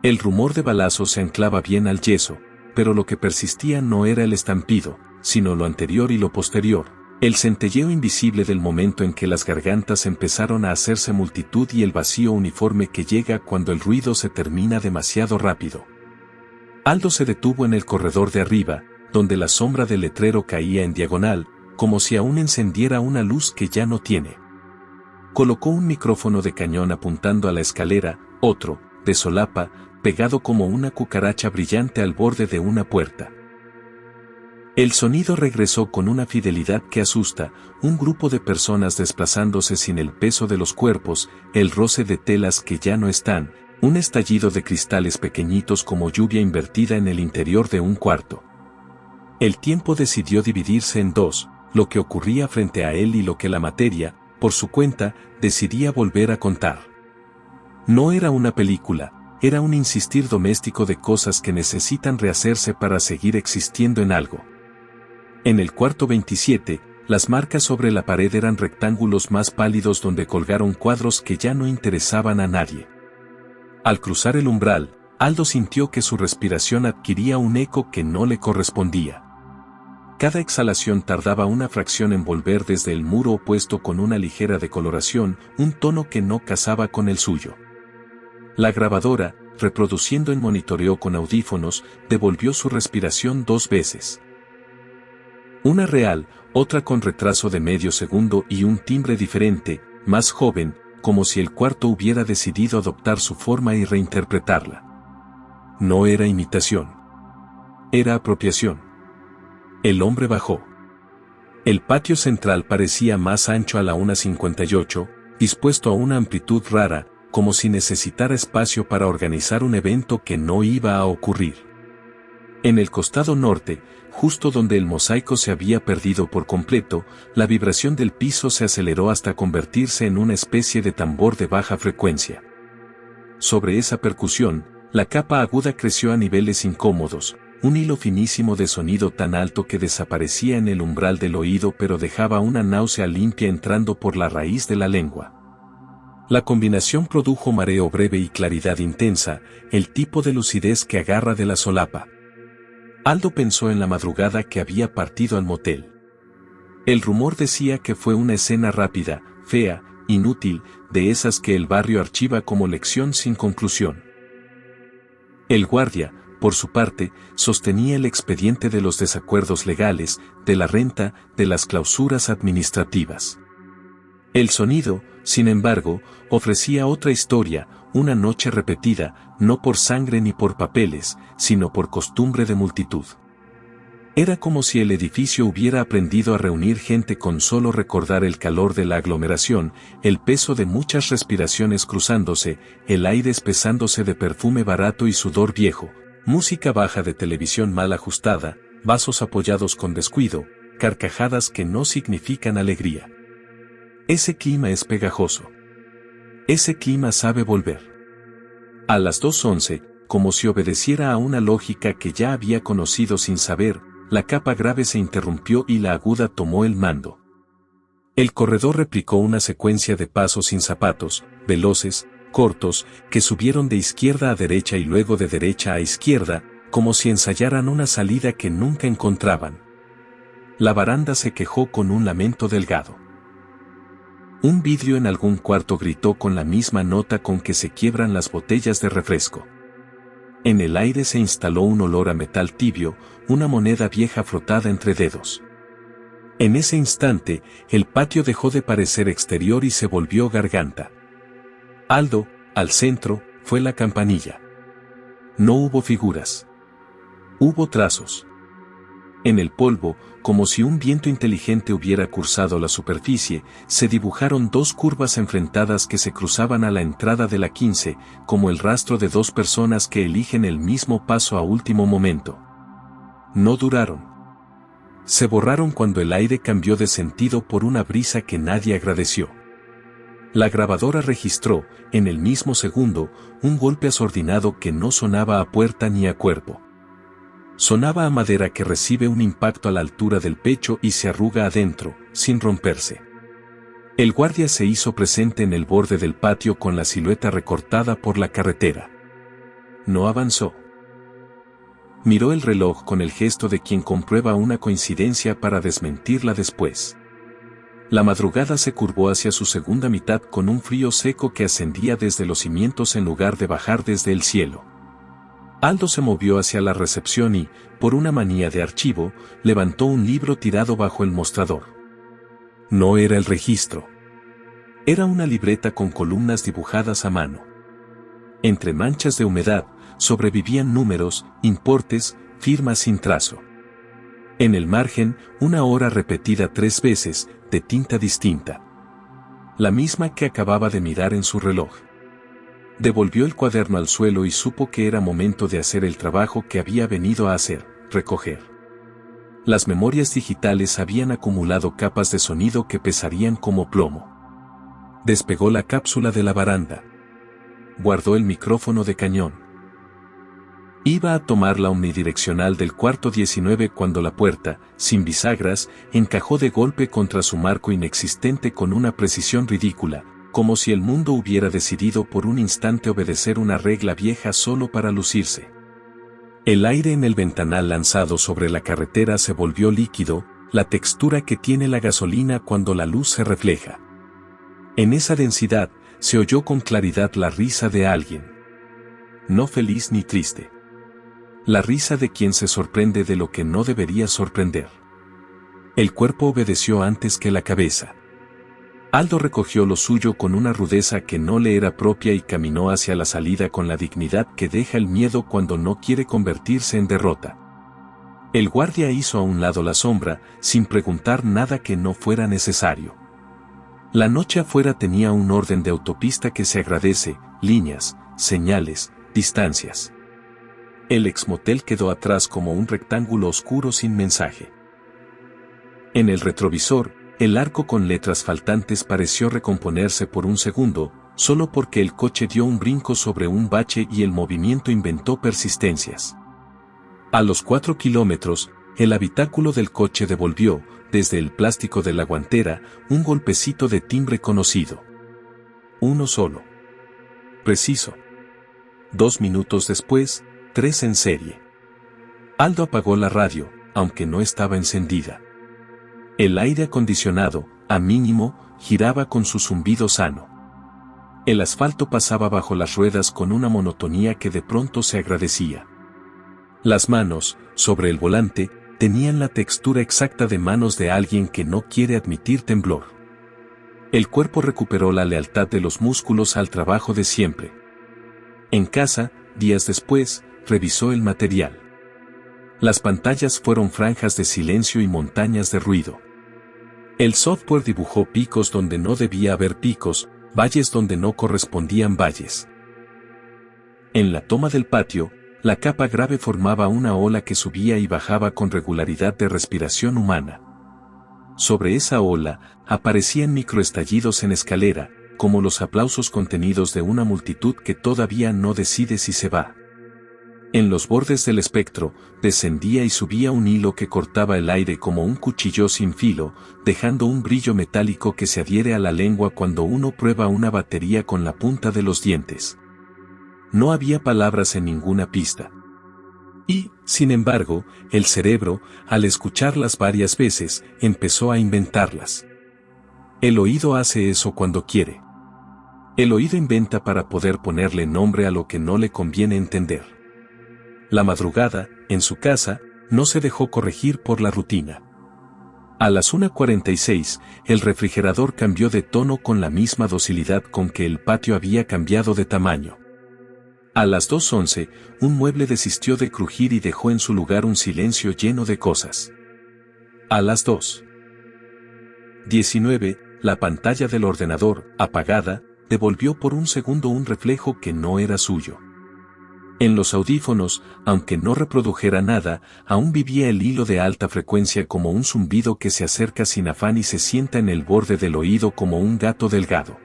El rumor de balazos se anclaba bien al yeso, pero lo que persistía no era el estampido, sino lo anterior y lo posterior, el centelleo invisible del momento en que las gargantas empezaron a hacerse multitud y el vacío uniforme que llega cuando el ruido se termina demasiado rápido. Aldo se detuvo en el corredor de arriba, donde la sombra del letrero caía en diagonal, como si aún encendiera una luz que ya no tiene. Colocó un micrófono de cañón apuntando a la escalera, otro, de solapa, pegado como una cucaracha brillante al borde de una puerta. El sonido regresó con una fidelidad que asusta, un grupo de personas desplazándose sin el peso de los cuerpos, el roce de telas que ya no están, un estallido de cristales pequeñitos como lluvia invertida en el interior de un cuarto. El tiempo decidió dividirse en dos, lo que ocurría frente a él y lo que la materia, por su cuenta, decidía volver a contar. No era una película, era un insistir doméstico de cosas que necesitan rehacerse para seguir existiendo en algo. En el cuarto 27, las marcas sobre la pared eran rectángulos más pálidos donde colgaron cuadros que ya no interesaban a nadie. Al cruzar el umbral, Aldo sintió que su respiración adquiría un eco que no le correspondía. Cada exhalación tardaba una fracción en volver desde el muro opuesto con una ligera decoloración, un tono que no casaba con el suyo. La grabadora, reproduciendo en monitoreo con audífonos, devolvió su respiración 2 veces. Una real, otra con retraso de medio segundo y un timbre diferente, más joven, como si el cuarto hubiera decidido adoptar su forma y reinterpretarla. No era imitación. Era apropiación. El hombre bajó. El patio central parecía más ancho a la 1:58, dispuesto a una amplitud rara, como si necesitara espacio para organizar un evento que no iba a ocurrir. En el costado norte, justo donde el mosaico se había perdido por completo, la vibración del piso se aceleró hasta convertirse en una especie de tambor de baja frecuencia. Sobre esa percusión, la capa aguda creció a niveles incómodos, un hilo finísimo de sonido tan alto que desaparecía en el umbral del oído pero dejaba una náusea limpia entrando por la raíz de la lengua. La combinación produjo mareo breve y claridad intensa, el tipo de lucidez que agarra de la solapa. Aldo pensó en la madrugada que había partido al motel. El rumor decía que fue una escena rápida, fea, inútil, de esas que el barrio archiva como lección sin conclusión. El guardia, por su parte, sostenía el expediente de los desacuerdos legales, de la renta, de las clausuras administrativas. El sonido, sin embargo, ofrecía otra historia, una noche repetida, no por sangre ni por papeles, sino por costumbre de multitud. Era como si el edificio hubiera aprendido a reunir gente con solo recordar el calor de la aglomeración, el peso de muchas respiraciones cruzándose, el aire espesándose de perfume barato y sudor viejo, música baja de televisión mal ajustada, vasos apoyados con descuido, carcajadas que no significan alegría. Ese clima es pegajoso. Ese clima sabe volver. A las 2:11, como si obedeciera a una lógica que ya había conocido sin saber, la capa grave se interrumpió y la aguda tomó el mando. El corredor replicó una secuencia de pasos sin zapatos, veloces, cortos, que subieron de izquierda a derecha y luego de derecha a izquierda, como si ensayaran una salida que nunca encontraban. La baranda se quejó con un lamento delgado. Un vidrio en algún cuarto gritó con la misma nota con que se quiebran las botellas de refresco. En el aire se instaló un olor a metal tibio, una moneda vieja frotada entre dedos. En ese instante, el patio dejó de parecer exterior y se volvió garganta. Aldo, al centro, fue la campanilla. No hubo figuras. Hubo trazos. En el polvo, como si un viento inteligente hubiera cursado la superficie, se dibujaron dos curvas enfrentadas que se cruzaban a la entrada de la 15, como el rastro de dos personas que eligen el mismo paso a último momento. No duraron. Se borraron cuando el aire cambió de sentido por una brisa que nadie agradeció. La grabadora registró, en el mismo segundo, un golpe asordinado que no sonaba a puerta ni a cuerpo. Sonaba a madera que recibe un impacto a la altura del pecho y se arruga adentro, sin romperse. El guardia se hizo presente en el borde del patio con la silueta recortada por la carretera. No avanzó. Miró el reloj con el gesto de quien comprueba una coincidencia para desmentirla después. La madrugada se curvó hacia su segunda mitad con un frío seco que ascendía desde los cimientos en lugar de bajar desde el cielo. Aldo se movió hacia la recepción y, por una manía de archivo, levantó un libro tirado bajo el mostrador. No era el registro. Era una libreta con columnas dibujadas a mano. Entre manchas de humedad, sobrevivían números, importes, firmas sin trazo. En el margen, una hora repetida 3 veces, de tinta distinta. La misma que acababa de mirar en su reloj. Devolvió el cuaderno al suelo y supo que era momento de hacer el trabajo que había venido a hacer, recoger. Las memorias digitales habían acumulado capas de sonido que pesarían como plomo. Despegó la cápsula de la baranda. Guardó el micrófono de cañón. Iba a tomar la omnidireccional del cuarto 19 cuando la puerta, sin bisagras, encajó de golpe contra su marco inexistente con una precisión ridícula, como si el mundo hubiera decidido por un instante obedecer una regla vieja solo para lucirse. El aire en el ventanal lanzado sobre la carretera se volvió líquido, la textura que tiene la gasolina cuando la luz se refleja. En esa densidad, se oyó con claridad la risa de alguien. No feliz ni triste. La risa de quien se sorprende de lo que no debería sorprender. El cuerpo obedeció antes que la cabeza. Aldo recogió lo suyo con una rudeza que no le era propia y caminó hacia la salida con la dignidad que deja el miedo cuando no quiere convertirse en derrota. El guardia hizo a un lado la sombra, sin preguntar nada que no fuera necesario. La noche afuera tenía un orden de autopista que se agradece, líneas, señales, distancias. El exmotel quedó atrás como un rectángulo oscuro sin mensaje. En el retrovisor, el arco con letras faltantes pareció recomponerse por un segundo, solo porque el coche dio un brinco sobre un bache y el movimiento inventó persistencias. A los 4 kilómetros, el habitáculo del coche devolvió, desde el plástico de la guantera, un golpecito de timbre conocido. Uno solo. Preciso. 2 minutos después, 3 en serie. Aldo apagó la radio, aunque no estaba encendida. El aire acondicionado, a mínimo, giraba con su zumbido sano. El asfalto pasaba bajo las ruedas con una monotonía que de pronto se agradecía. Las manos, sobre el volante, tenían la textura exacta de manos de alguien que no quiere admitir temblor. El cuerpo recuperó la lealtad de los músculos al trabajo de siempre. En casa, días después, revisó el material. Las pantallas fueron franjas de silencio y montañas de ruido. El software dibujó picos donde no debía haber picos, valles donde no correspondían valles. En la toma del patio, la capa grave formaba una ola que subía y bajaba con regularidad de respiración humana. Sobre esa ola, aparecían microestallidos en escalera, como los aplausos contenidos de una multitud que todavía no decide si se va. En los bordes del espectro, descendía y subía un hilo que cortaba el aire como un cuchillo sin filo, dejando un brillo metálico que se adhiere a la lengua cuando uno prueba una batería con la punta de los dientes. No había palabras en ninguna pista. Y, sin embargo, el cerebro, al escucharlas varias veces, empezó a inventarlas. El oído hace eso cuando quiere. El oído inventa para poder ponerle nombre a lo que no le conviene entender. La madrugada, en su casa, no se dejó corregir por la rutina. A las 1:46, el refrigerador cambió de tono con la misma docilidad con que el patio había cambiado de tamaño. A las 2:11, un mueble desistió de crujir y dejó en su lugar un silencio lleno de cosas. A las 2:19, la pantalla del ordenador, apagada, devolvió por un segundo un reflejo que no era suyo. En los audífonos, aunque no reprodujera nada, aún vivía el hilo de alta frecuencia como un zumbido que se acerca sin afán y se sienta en el borde del oído como un gato delgado.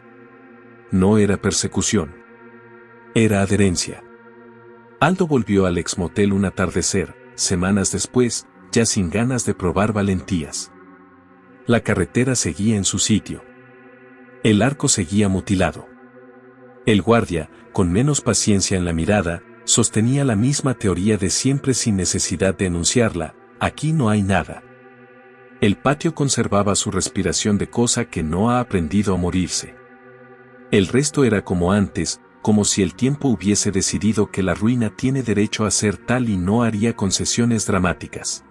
No era persecución. Era adherencia. Aldo volvió al exmotel un atardecer, semanas después, ya sin ganas de probar valentías. La carretera seguía en su sitio. El arco seguía mutilado. El guardia, con menos paciencia en la mirada, sostenía la misma teoría de siempre sin necesidad de enunciarla: aquí no hay nada. El patio conservaba su respiración de cosa que no ha aprendido a morirse. El resto era como antes, como si el tiempo hubiese decidido que la ruina tiene derecho a ser tal y no haría concesiones dramáticas.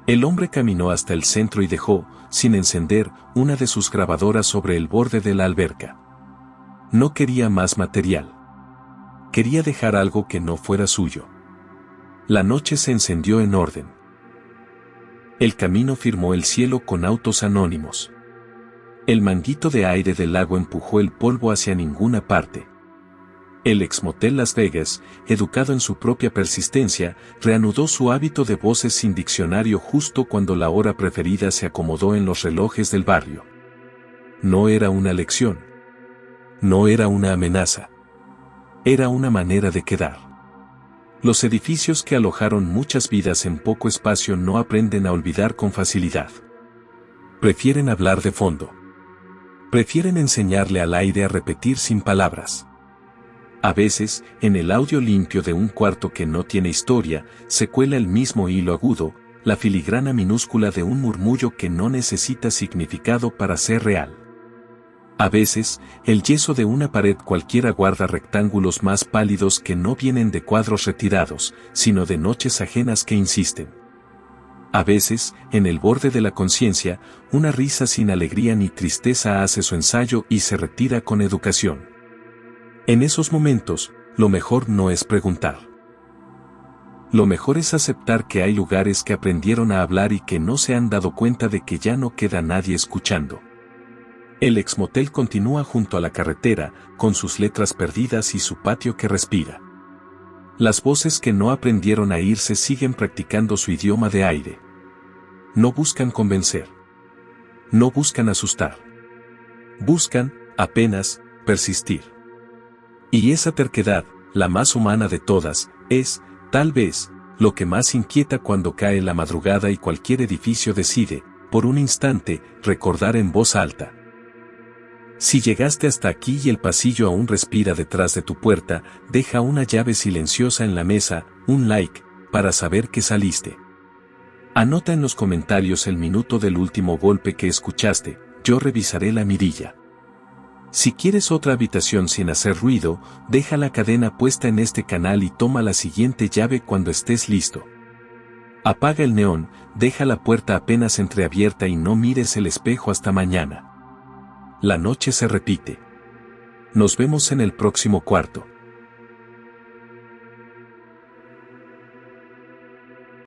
El hombre caminó hasta el centro y dejó, sin encender, una de sus grabadoras sobre el borde de la alberca. No quería más material. Quería dejar algo que no fuera suyo. La noche se encendió en orden. El camino firmó el cielo con autos anónimos. El manguito de aire del lago empujó el polvo hacia ninguna parte. El exmotel Las Vegas, educado en su propia persistencia, reanudó su hábito de voces sin diccionario justo cuando la hora preferida se acomodó en los relojes del barrio. No era una lección. No era una amenaza. Era una manera de quedar. Los edificios que alojaron muchas vidas en poco espacio no aprenden a olvidar con facilidad. Prefieren hablar de fondo. Prefieren enseñarle al aire a repetir sin palabras. A veces, en el audio limpio de un cuarto que no tiene historia, se cuela el mismo hilo agudo, la filigrana minúscula de un murmullo que no necesita significado para ser real. A veces, el yeso de una pared cualquiera guarda rectángulos más pálidos que no vienen de cuadros retirados, sino de noches ajenas que insisten. A veces, en el borde de la conciencia, una risa sin alegría ni tristeza hace su ensayo y se retira con educación. En esos momentos, lo mejor no es preguntar. Lo mejor es aceptar que hay lugares que aprendieron a hablar y que no se han dado cuenta de que ya no queda nadie escuchando. El exmotel continúa junto a la carretera, con sus letras perdidas y su patio que respira. Las voces que no aprendieron a irse siguen practicando su idioma de aire. No buscan convencer. No buscan asustar. Buscan, apenas, persistir. Y esa terquedad, la más humana de todas, es, tal vez, lo que más inquieta cuando cae la madrugada y cualquier edificio decide, por un instante, recordar en voz alta. Si llegaste hasta aquí y el pasillo aún respira detrás de tu puerta, deja una llave silenciosa en la mesa, un like, para saber que saliste. Anota en los comentarios el minuto del último golpe que escuchaste, yo revisaré la mirilla. Si quieres otra habitación sin hacer ruido, deja la cadena puesta en este canal y toma la siguiente llave cuando estés listo. Apaga el neón, deja la puerta apenas entreabierta y no mires el espejo hasta mañana. La noche se repite. Nos vemos en el próximo cuarto.